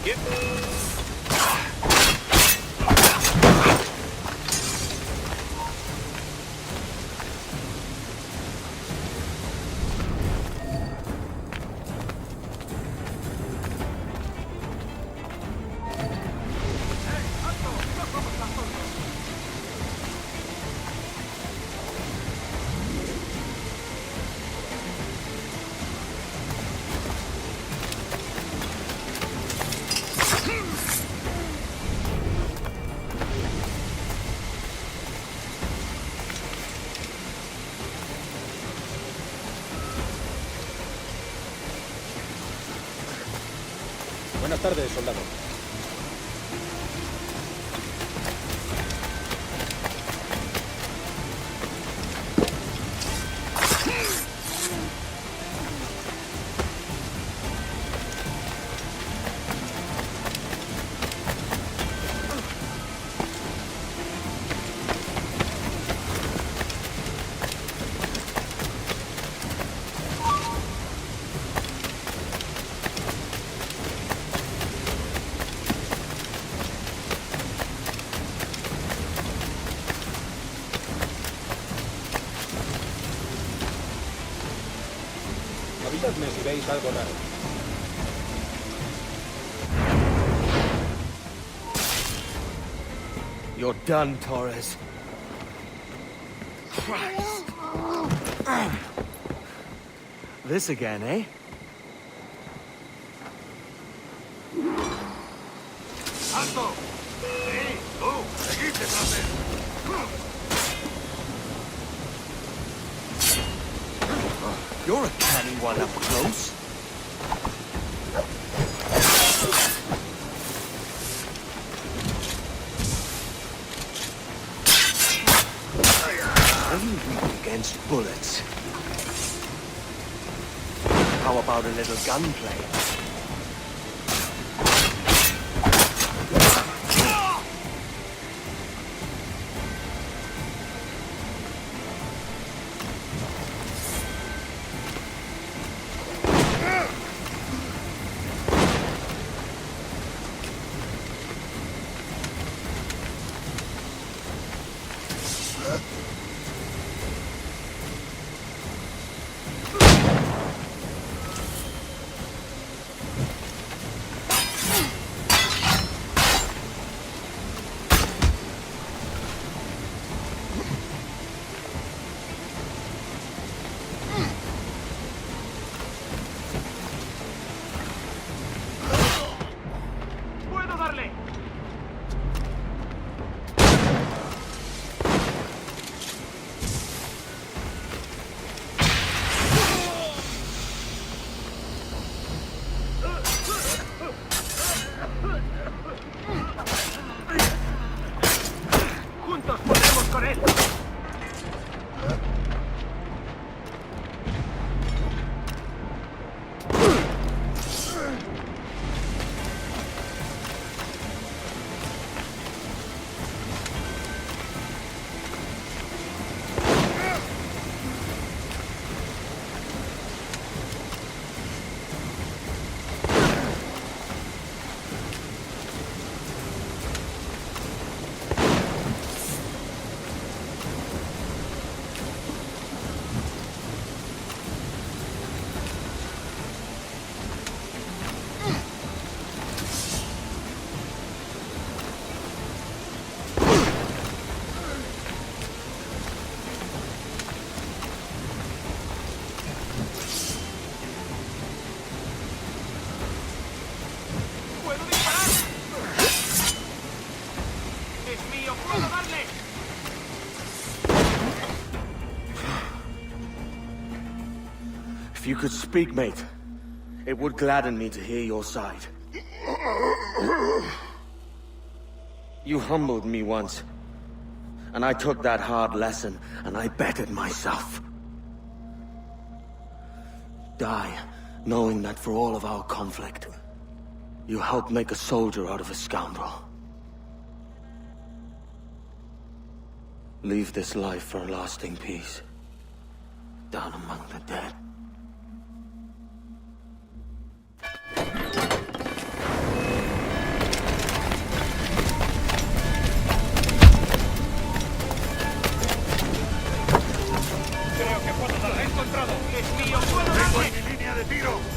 ¿Quién? Buenas tardes, soldado. Avisadme si veis algo raro. You're done, Torres. Christ. This again, eh? ¡Alto! ¡Sí! ¡Tú! ¡Seguid detrás de él! You're a canny one up close. Are you weak against bullets? How about a little gunplay? If you could speak, mate, it would gladden me to hear your side. You humbled me once, and I took that hard lesson, and I bettered myself. Die, knowing that for all of our conflict, you helped make a soldier out of a scoundrel. Leave this life for a lasting peace, down among the dead.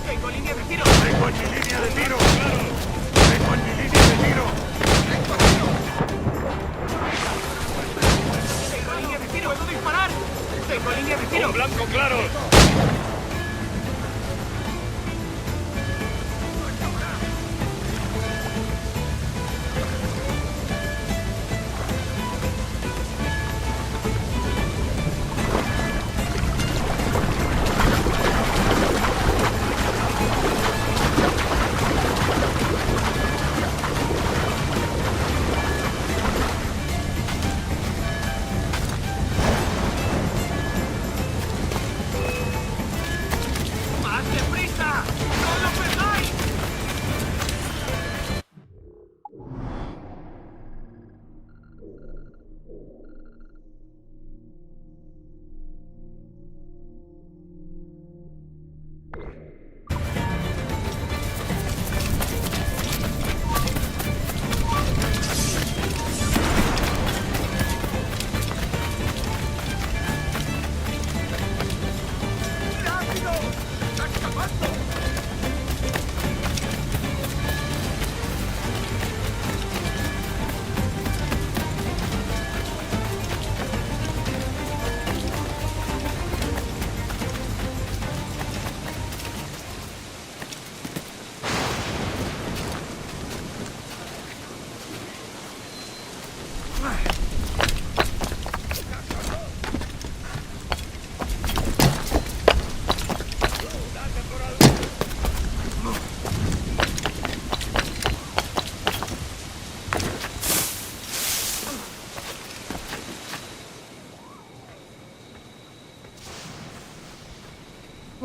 Tengo línea de tiro. Tengo en mi línea de tiro. Tengo en mi línea de tiro. Tengo línea de tiro. ¿Puedo disparar? Tengo línea de tiro. Un blanco claro.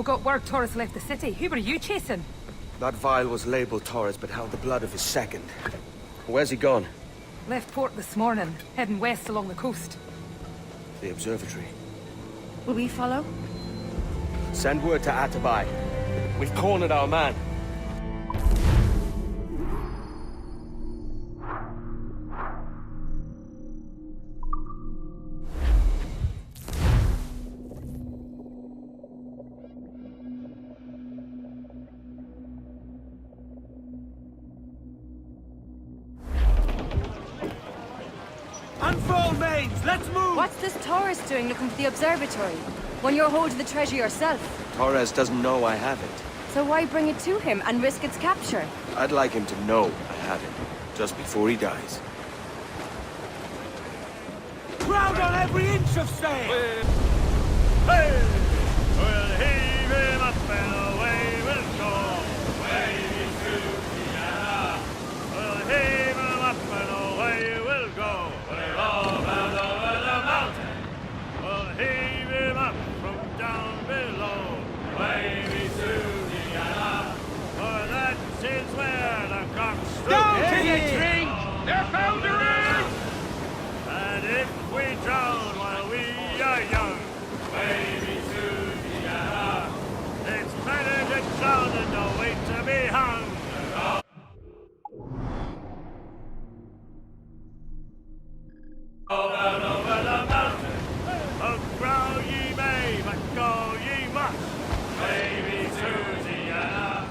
got word Torres left the city. Who were you chasing? That vial was labeled Torres, but held the blood of his second. Where's he gone? Left port this morning, heading west along the coast. The Observatory. Will we follow? Send word to Atabai. We've cornered our man. Unfold, mains! Let's move! What's this Torres doing looking for the Observatory? When you're holding the treasure yourself? Torres doesn't know I have it. So why bring it to him and risk its capture? I'd like him to know I have it, just before he dies. Crowd on every inch of sail! Hey! We'll heave him up and away we'll go. Wavy to Vienna. We'll heave him up and away we'll go. We're all bound over the mountain. We'll heave him up from down below. Wavy to Vienna. For that is where the cocks stood. Down to the drink! They're foundering! And if we drown while we are young, wavy to Vienna, it's better to drown than to wait to be hung. Down over the mountain, grow ye may, but go ye must. Wavy to Vienna.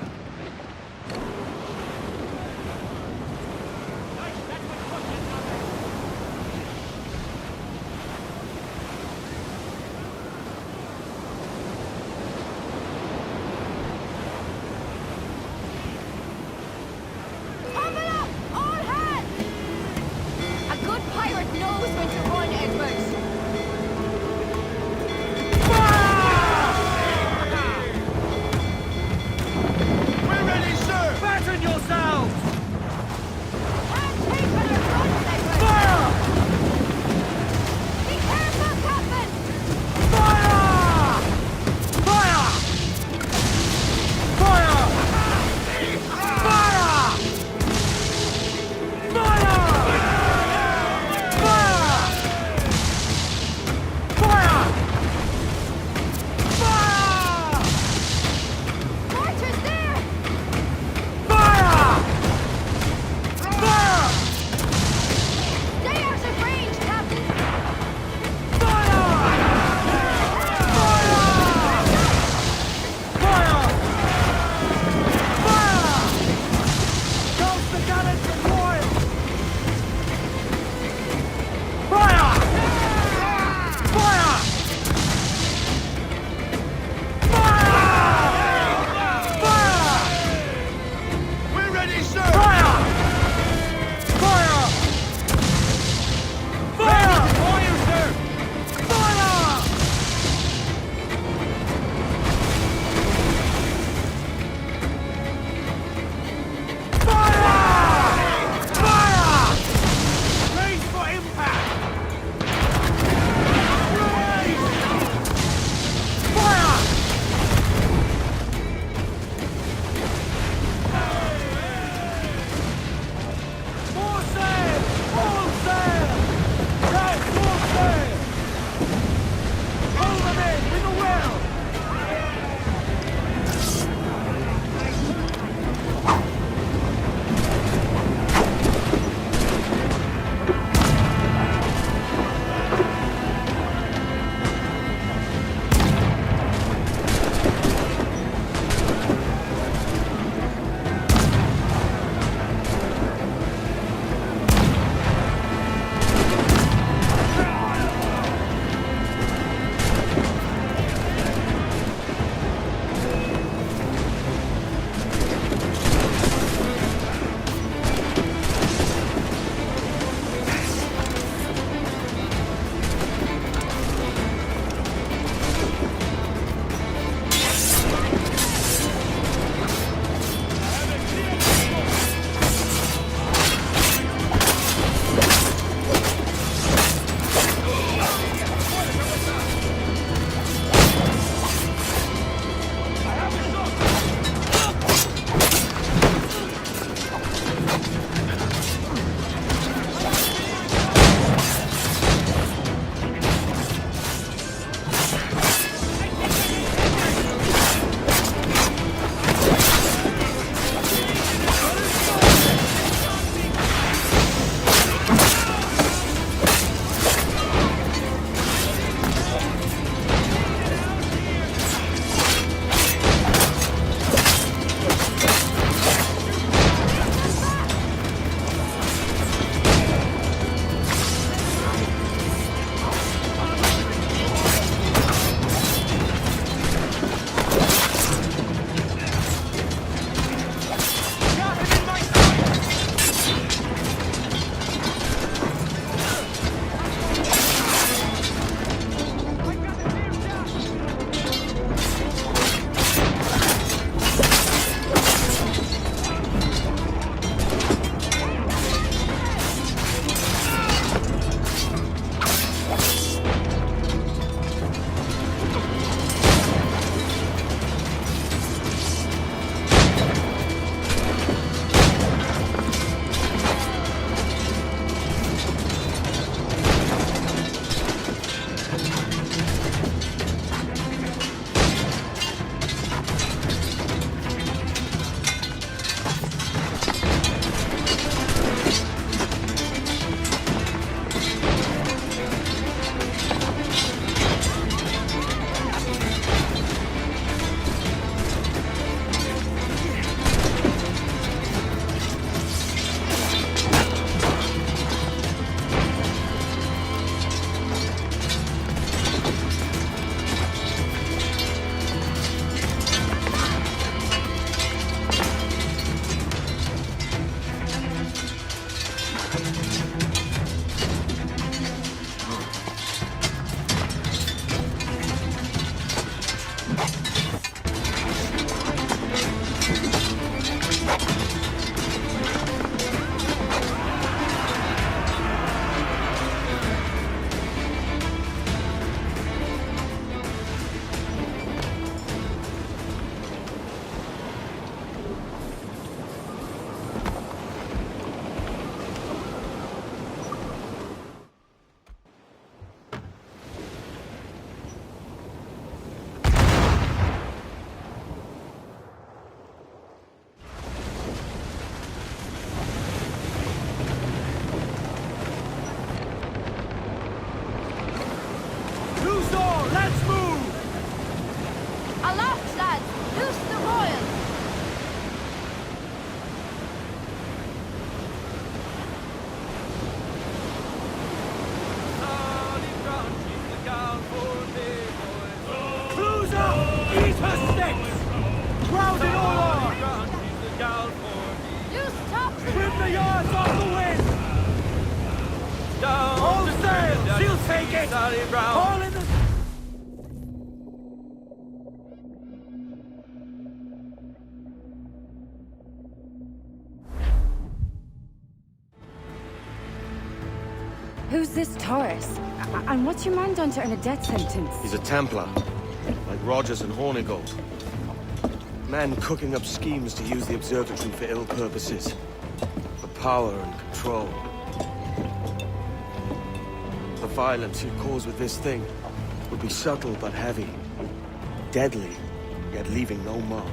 Trim the yards off the wind! Down All to sail! Trinidad, She'll take it! Sally Brown. All in the... Who's this Taurus? And what's your man done to earn a death sentence? He's a Templar, like Rogers and Hornigold. Man cooking up schemes to use the Observatory for ill purposes. For power and control. The violence he'd cause with this thing would be subtle but heavy. Deadly, yet leaving no mark.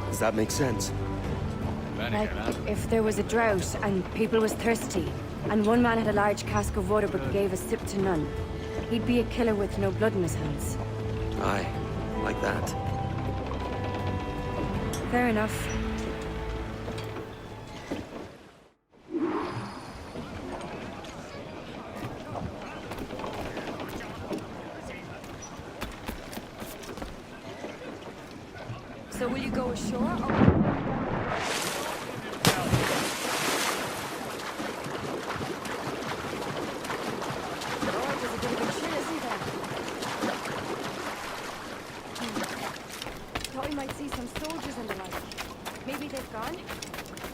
Does that make sense? Like, if there was a drought and people was thirsty, and one man had a large cask of water but gave a sip to none, he'd be a killer with no blood in his hands. Aye, like that. Fair enough. So will you go ashore or...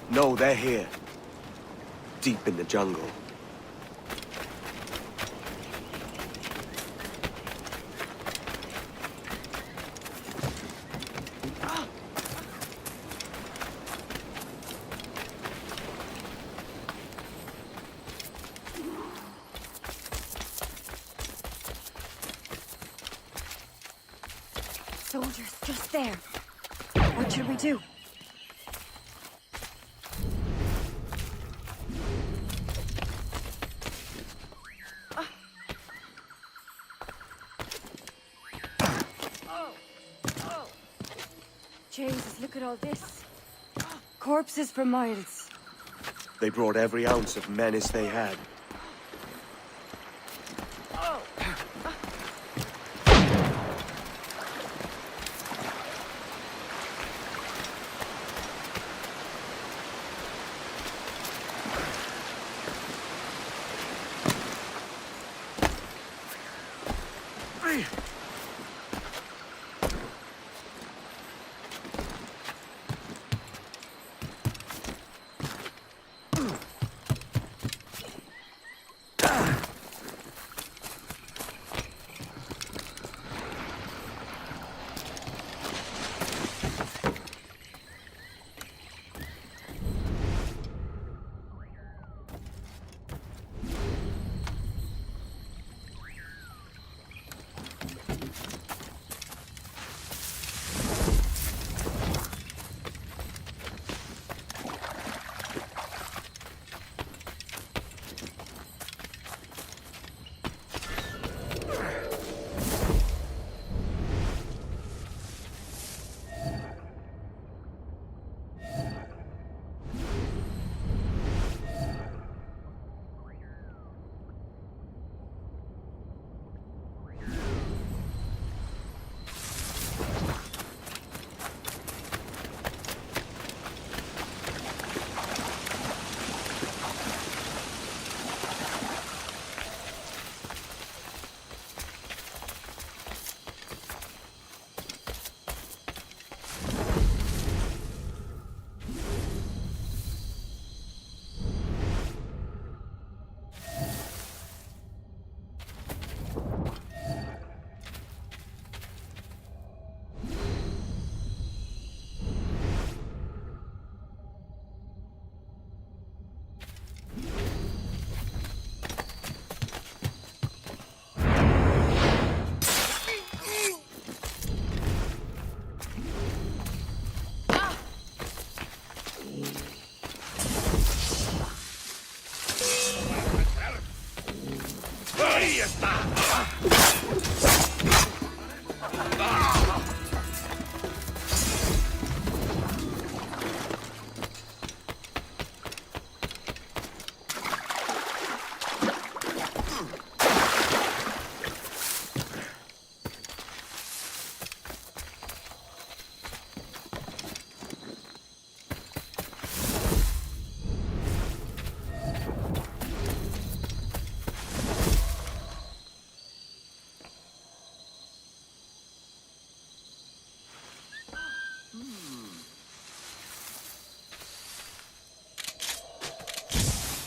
No, they're here. Deep in the jungle. Soldiers, just there. What should we do? Jesus, look at all this. Corpses for miles. They brought every ounce of menace they had.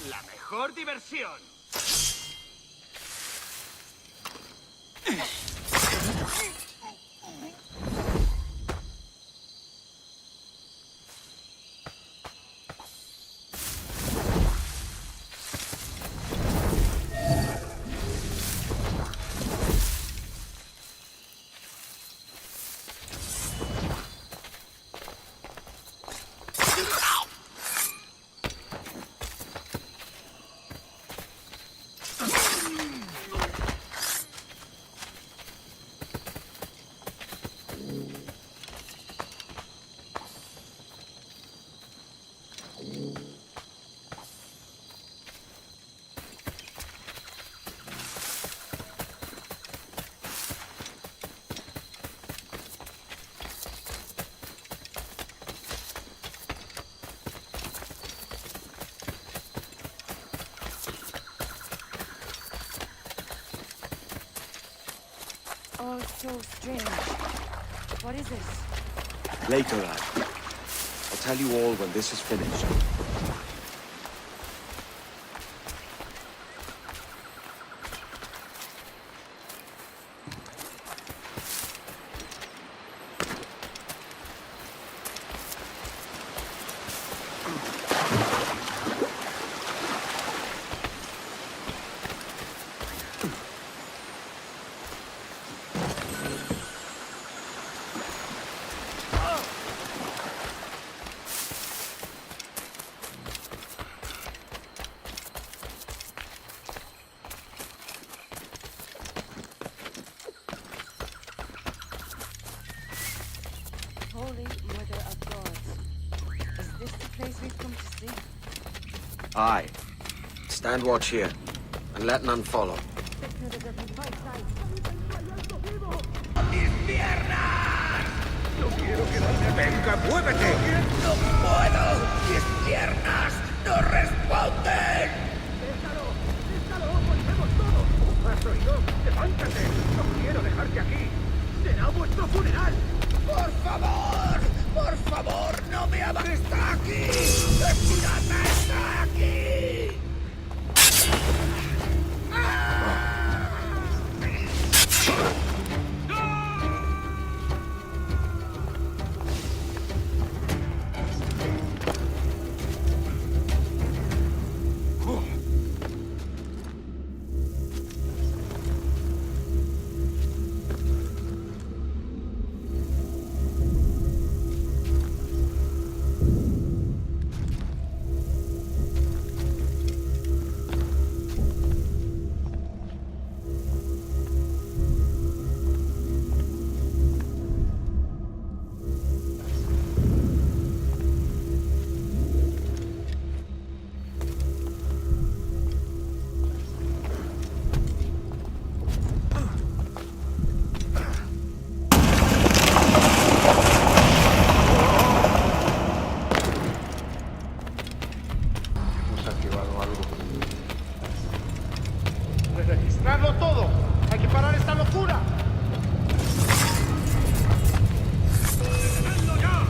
La mejor diversión. Oh, so strange. What is it? Later, lad. I'll tell you all when this is finished. Holy Mother of God. Is this the place we've come to see? Aye. Stand watch here, and let none follow. ¡Mis piernas! ¡No quiero quedarme! ¡Venga, muévete! ¡No puedo! ¡Mis piernas no responden! ¡Déjalo! ¡Déjalo! ¡Volvemos todos! ¿Has oído? ¡Levántate! ¡No quiero dejarte aquí! ¡Será vuestro funeral! ¡Por favor! ¡Por favor! ¡No me abandéis! ¡Está aquí! ¡Escuchadme! ¡Está aquí! ¡Registradlo todo! ¡Hay que parar esta locura! ¡Detenedlo ya!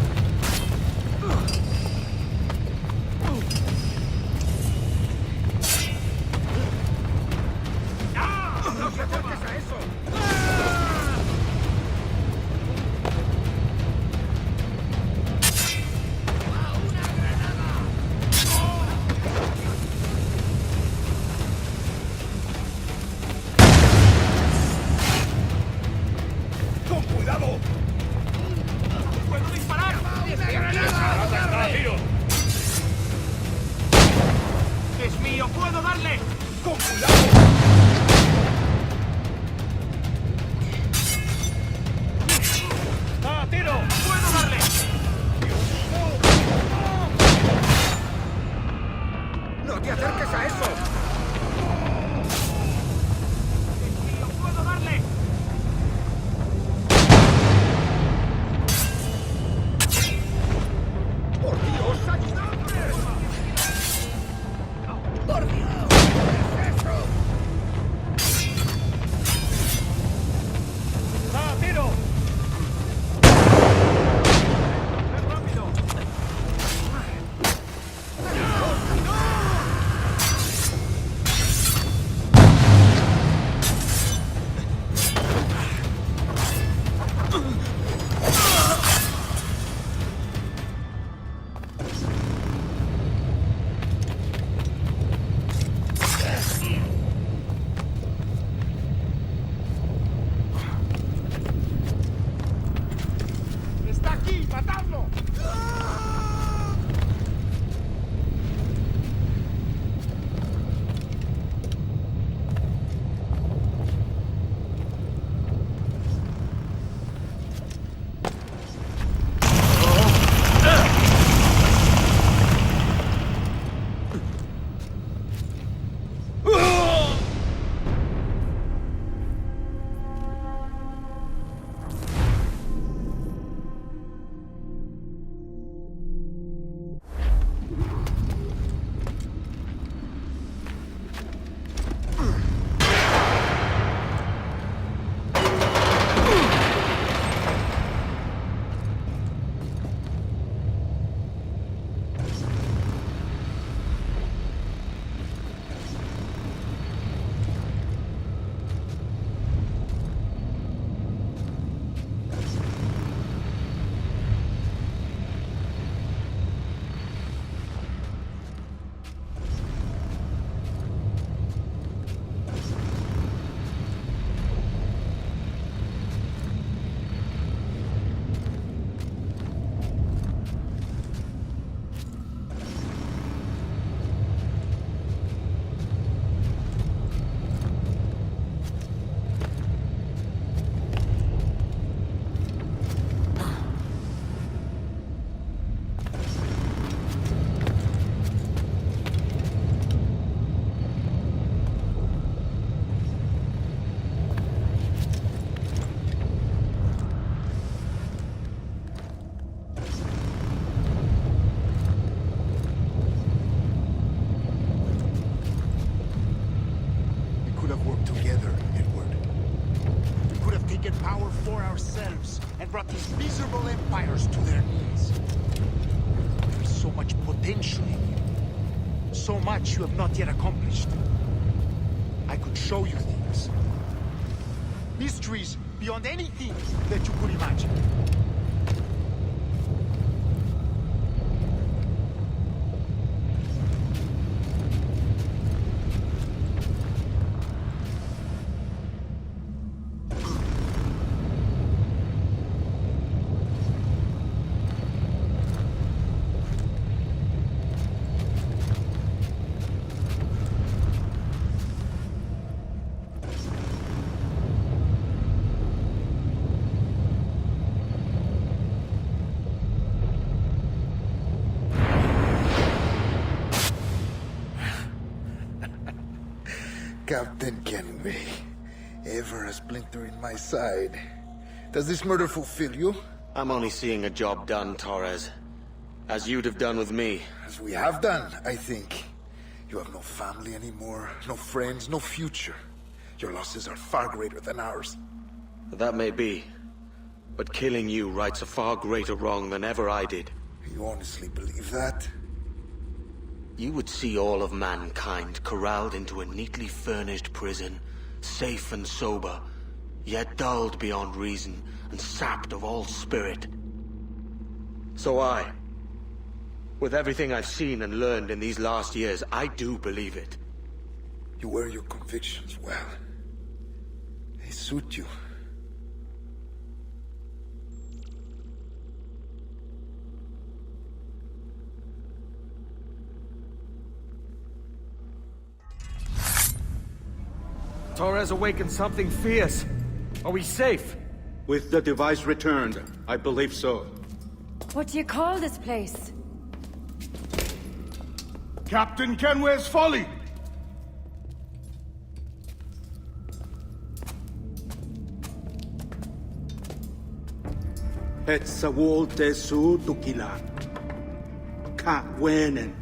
¡Ah! ¡No te acerques a eso! ¡Con cuidado! ¡Puedo disparar! ¡Es mío! ¡Puedo darle! ¡Con cuidado! ¡Ah, tiro! ¡Puedo darle! ¡No te acerques a eso! ¡Es mío! ¡Puedo darle! ¡Por Dios, ayúdame! ¡Por Dios! ¿Qué es eso? ¡Ah, tiro! ¡Ven rápido! ¡No! these miserable empires to their knees. There's so much potential in you. So much you have not yet accomplished. I could show you things. Mysteries beyond anything that you could imagine. Captain Kenway, ever a splinter in my side. Does this murder fulfill you? I'm only seeing a job done, Torres. As you'd have done with me. As we have done, I think. You have no family anymore, no friends, no future. Your losses are far greater than ours. That may be. But killing you rights a far greater wrong than ever I did. You honestly believe that? You would see all of mankind corralled into a neatly furnished prison, safe and sober, yet dulled beyond reason and sapped of all spirit. So with everything I've seen and learned in these last years, I do believe it. You wear your convictions well. They suit you. Torres awakened something fierce. Are we safe? With the device returned, I believe so. What do you call this place? Captain Kenway's folly! Etsawolte su tukila. Ka wenen.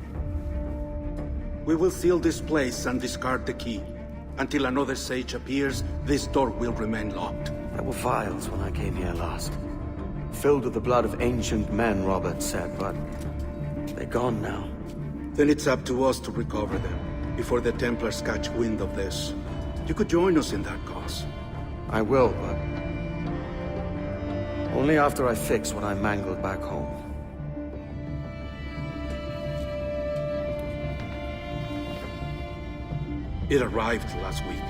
We will seal this place and discard the key. Until another sage appears, this door will remain locked. There were vials when I came here last. Filled with the blood of ancient men, Robert said, but they're gone now. Then it's up to us to recover them, before the Templars catch wind of this. You could join us in that cause. I will, but only after I fix what I mangled back home. It arrived last week.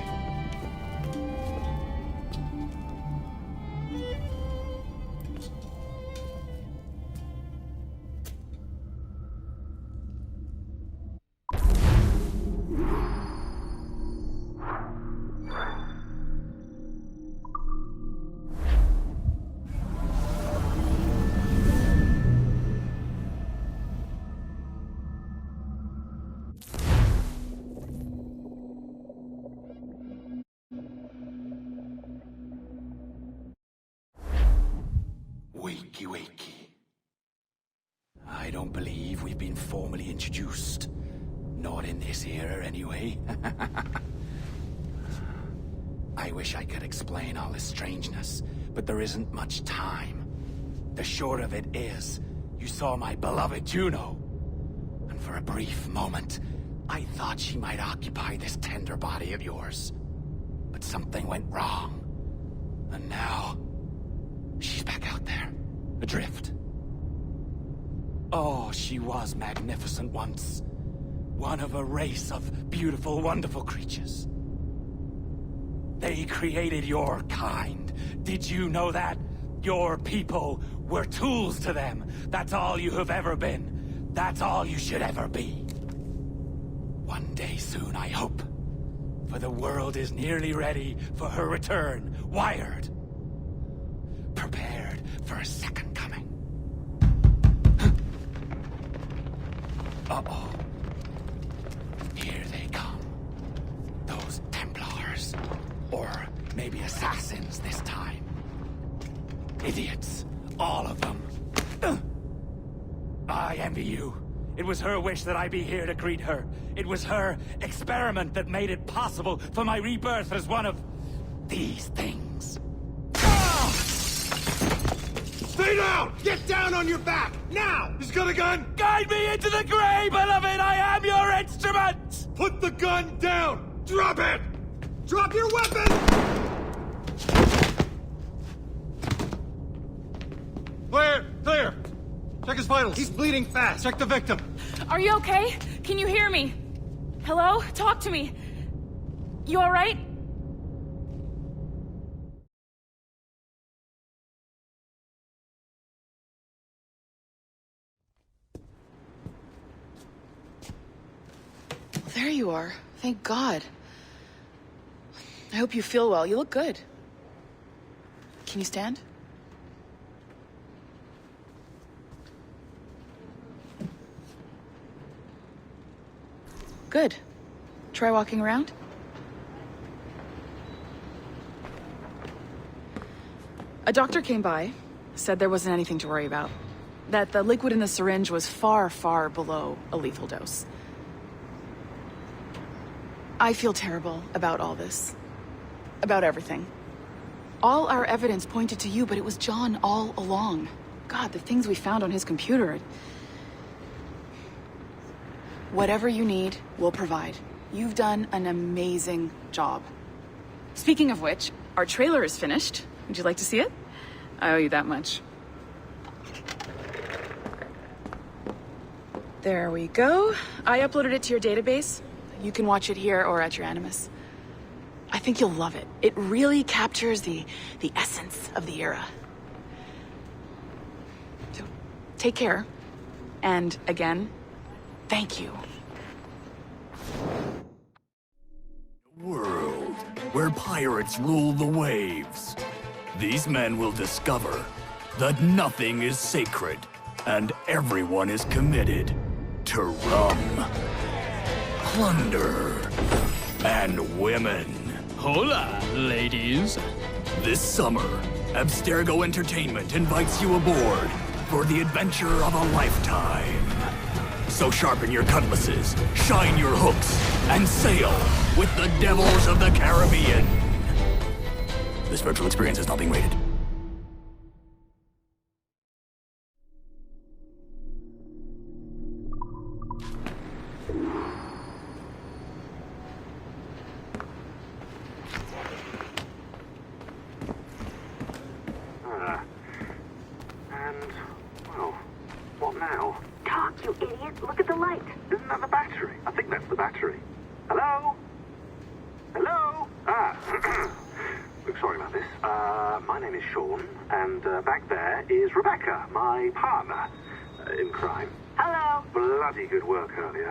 Wakey, wakey. I don't believe we've been formally introduced. Not in this era, anyway. I wish I could explain all this strangeness, but there isn't much time. The short of it is, you saw my beloved Juno. And for a brief moment, I thought she might occupy this tender body of yours. But something went wrong. And now, she's back out there, adrift. Oh, she was magnificent once. One of a race of beautiful, wonderful creatures. They created your kind. Did you know that? Your people were tools to them. That's all you have ever been. That's all you should ever be. One day soon, I hope. For the world is nearly ready for her return. Wired. Prepared for a second coming. Uh-oh. Here they come. Those Templars. Or maybe assassins this time. Idiots. All of them. I envy you. It was her wish that I be here to greet her. It was her experiment that made it possible for my rebirth as one of these things. Stay down! Get down on your back! Now! He's got a gun! Guide me into the grave, beloved! I am your instrument! Put the gun down! Drop it! Drop your weapon! Clear! Clear! Check his vitals. He's bleeding fast. Check the victim. Are you okay? Can you hear me? Hello? Talk to me. You alright? There you are. Thank God. I hope you feel well. You look good. Can you stand? Good. Try walking around. A doctor came by, said there wasn't anything to worry about. That the liquid in the syringe was far, far below a lethal dose. I feel terrible about all this. About everything. All our evidence pointed to you, but it was John all along. God, the things we found on his computer. Whatever you need, we'll provide. You've done an amazing job. Speaking of which, our trailer is finished. Would you like to see it? I owe you that much. There we go. I uploaded it to your database. You can watch it here or at your Animus. I think you'll love it. It really captures the essence of the era. So, take care. And again, thank you. World where pirates rule the waves. These men will discover that nothing is sacred and everyone is committed to rum, plunder, and women. Hola, ladies. This summer, Abstergo Entertainment invites you aboard for the adventure of a lifetime. So sharpen your cutlasses, shine your hooks, and sail with the devils of the Caribbean. This virtual experience is not being rated.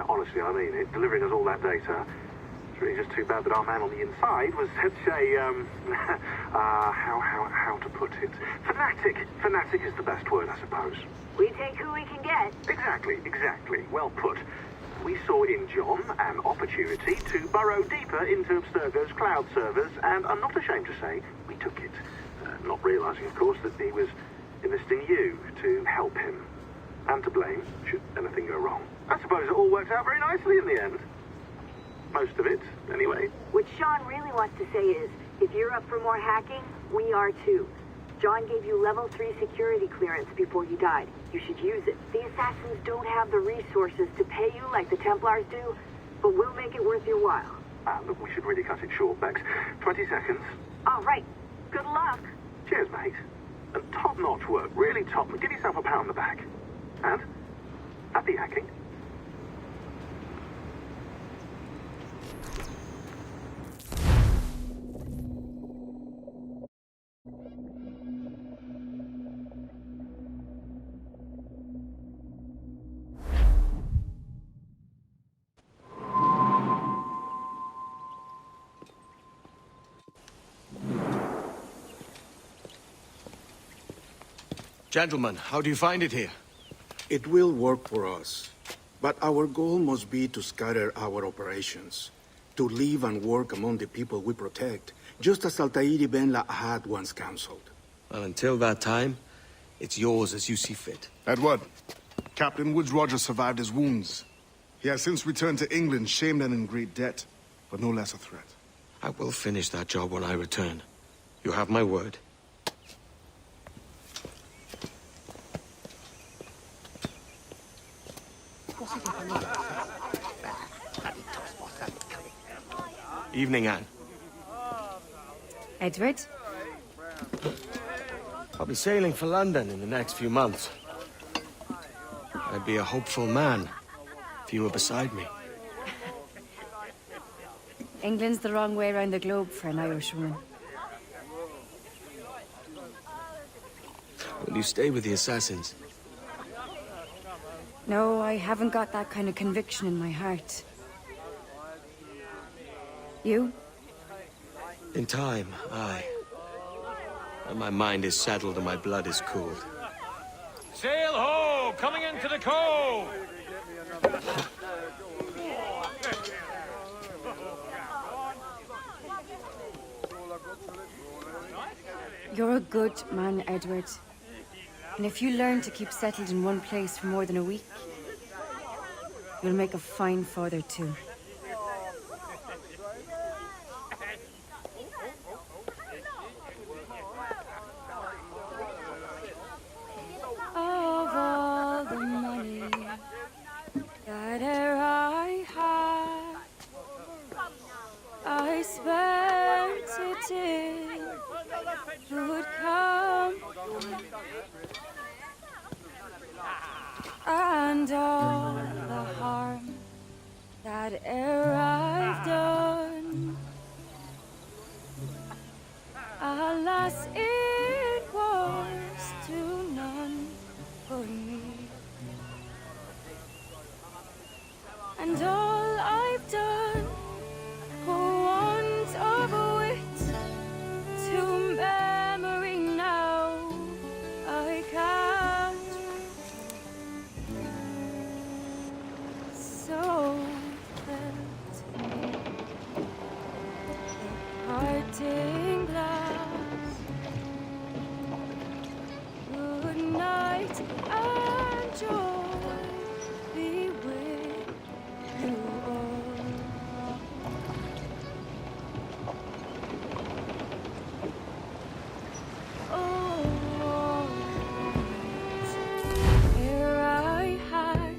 Honestly, I mean it. Delivering us all that data. It's really just too bad that our man on the inside was such a, how to put it? Fanatic. Fanatic is the best word, I suppose. We take who we can get. Exactly. Well put. We saw in John an opportunity to burrow deeper into Abstergo's cloud servers, and I'm not ashamed to say we took it. Not realizing, of course, that he was enlisting you to help him. And to blame, should anything go wrong. I suppose it all worked out very nicely in the end. Most of it, anyway. What Sean really wants to say is, if you're up for more hacking, we are too. John gave you level 3 security clearance before you died. You should use it. The assassins don't have the resources to pay you like the Templars do, but we'll make it worth your while. Look, we should really cut it short, Bex. 20 seconds. All right. Good luck. Cheers, mate. And top-notch work. Really top. Give yourself a pat on the back. And happy hacking. Gentlemen, how do you find it here? It will work for us. But our goal must be to scatter our operations. To live and work among the people we protect, just as Altair ibn La'ahad once counseled. Well, until that time, it's yours as you see fit. Edward, Captain Woods Rogers survived his wounds. He has since returned to England, shamed and in great debt, but no less a threat. I will finish that job when I return. You have my word. Evening, Anne. Edward? I'll be sailing for London in the next few months. I'd be a hopeful man if you were beside me. England's the wrong way around the globe for an Irishwoman. Will you stay with the assassins? No, I haven't got that kind of conviction in my heart. You? In time, aye. When my mind is settled and my blood is cooled. Sail ho! Coming into the cove! You're a good man, Edward. And if you learn to keep settled in one place for more than a week, you'll make a fine father too. Of all the money that e'er I had, I spent it in good company, and all the harm that e'er I've done, alas, it was to none but me. And all I've done for want of wit to memory now I can't. So that the parting glass, good night and joy be with you all. Oh, ere I had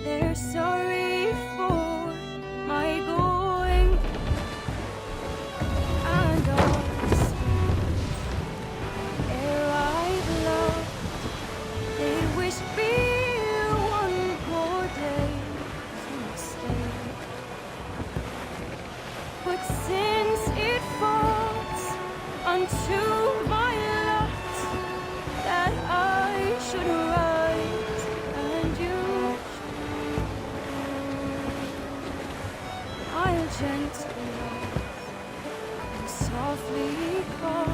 their sorry for my going, and all ere I've loved, they wish me one more day to stay. But since it falls unto my lot that I should write and you, I'll gently laugh and softly call.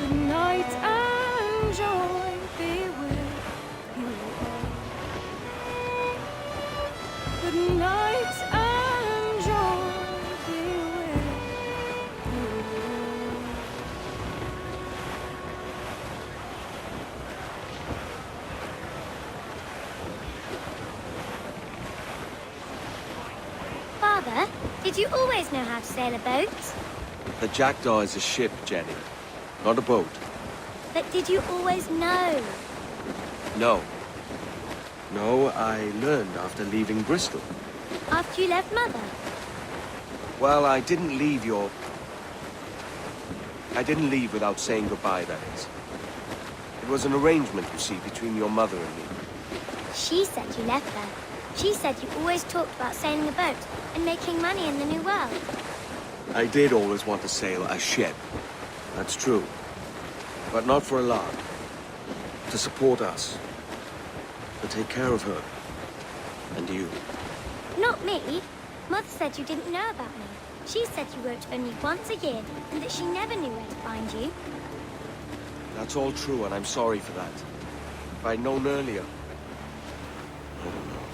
Good night and joy be with you all. Good night and joy be with you all. Father, did you always know how to sail a boat? The Jackdaw is a ship, Jenny, not a boat. But did you always know? No. No, I learned after leaving Bristol. After you left Mother? Well, I didn't leave without saying goodbye, that is. It was an arrangement, you see, between your mother and me. She said you left her. She said you always talked about sailing a boat and making money in the New World. I did always want to sail a ship. That's true. But not for a lark. To support us. To take care of her. And you. Not me. Mother said you didn't know about me. She said you wrote only once a year and that she never knew where to find you. That's all true, and I'm sorry for that. If I'd known earlier... I don't know.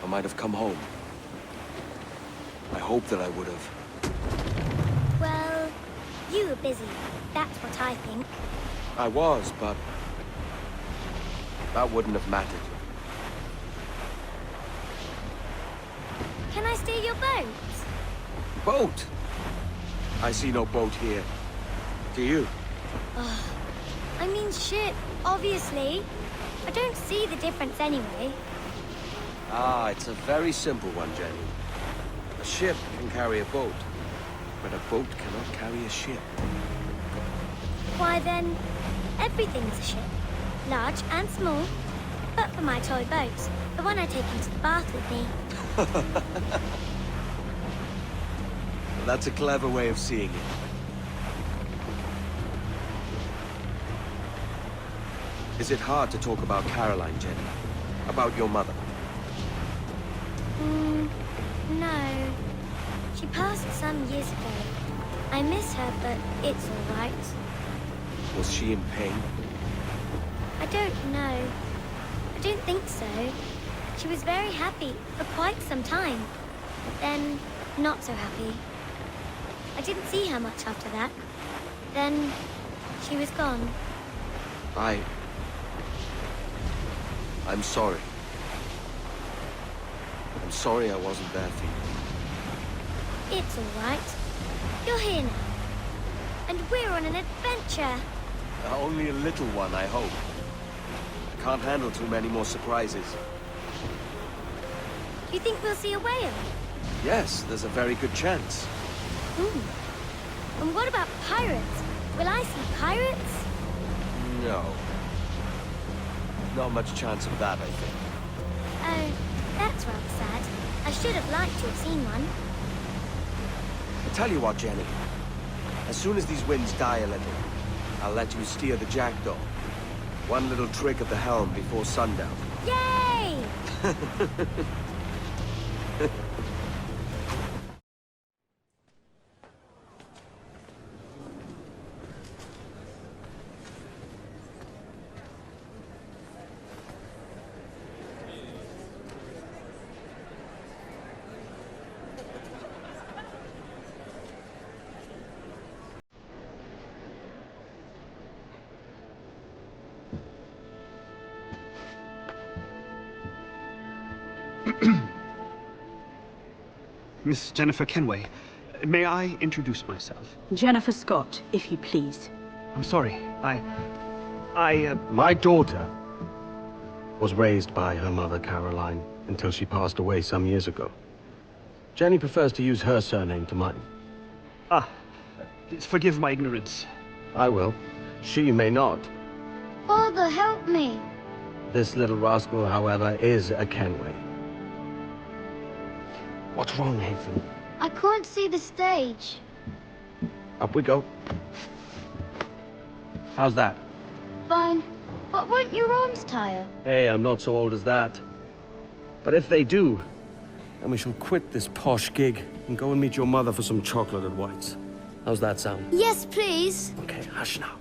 I might have come home. I hope that I would have. Well, you were busy. That's what I think. I was, but... that wouldn't have mattered. Can I steal your boat? Boat? I see no boat here. Do you? I mean ship, obviously. I don't see the difference anyway. Ah, it's a very simple one, Jenny. A ship can carry a boat, but a boat cannot carry a ship. Why then, everything's a ship. Large and small. But for my toy boat, the one I take into the bath with me. Well, that's a clever way of seeing it. Is it hard to talk about Caroline, Jenny? About your mother? No. She passed some years ago. I miss her, but it's all right. Was she in pain? I don't know. I don't think so. She was very happy for quite some time. Then, not so happy. I didn't see her much after that. Then, she was gone. I'm sorry. I'm sorry I wasn't there for you. It's all right. You're here now. And we're on an adventure. Only a little one, I hope. I can't handle too many more surprises. Do you think we'll see a whale? Yes, there's a very good chance. And what about pirates? Will I see pirates? No. Not much chance of that, I think. Oh, that's rather sad. I should have liked to have seen one. I tell you what, Jenny. As soon as these winds die a little, I'll let you steer the Jackdaw. One little trick at the helm before sundown. Yay! Miss Jennifer Kenway, may I introduce myself? Jennifer Scott, if you please. I'm sorry, my daughter was raised by her mother, Caroline, until she passed away some years ago. Jenny prefers to use her surname to mine. Please forgive my ignorance. I will. She may not. Father, help me. This little rascal, however, is a Kenway. What's wrong, Haven? I can't see the stage. Up we go. How's that? Fine. But won't your arms tire? Hey, I'm not so old as that. But if they do, then we shall quit this posh gig and go and meet your mother for some chocolate at White's. How's that sound? Yes, please. Okay, hush now.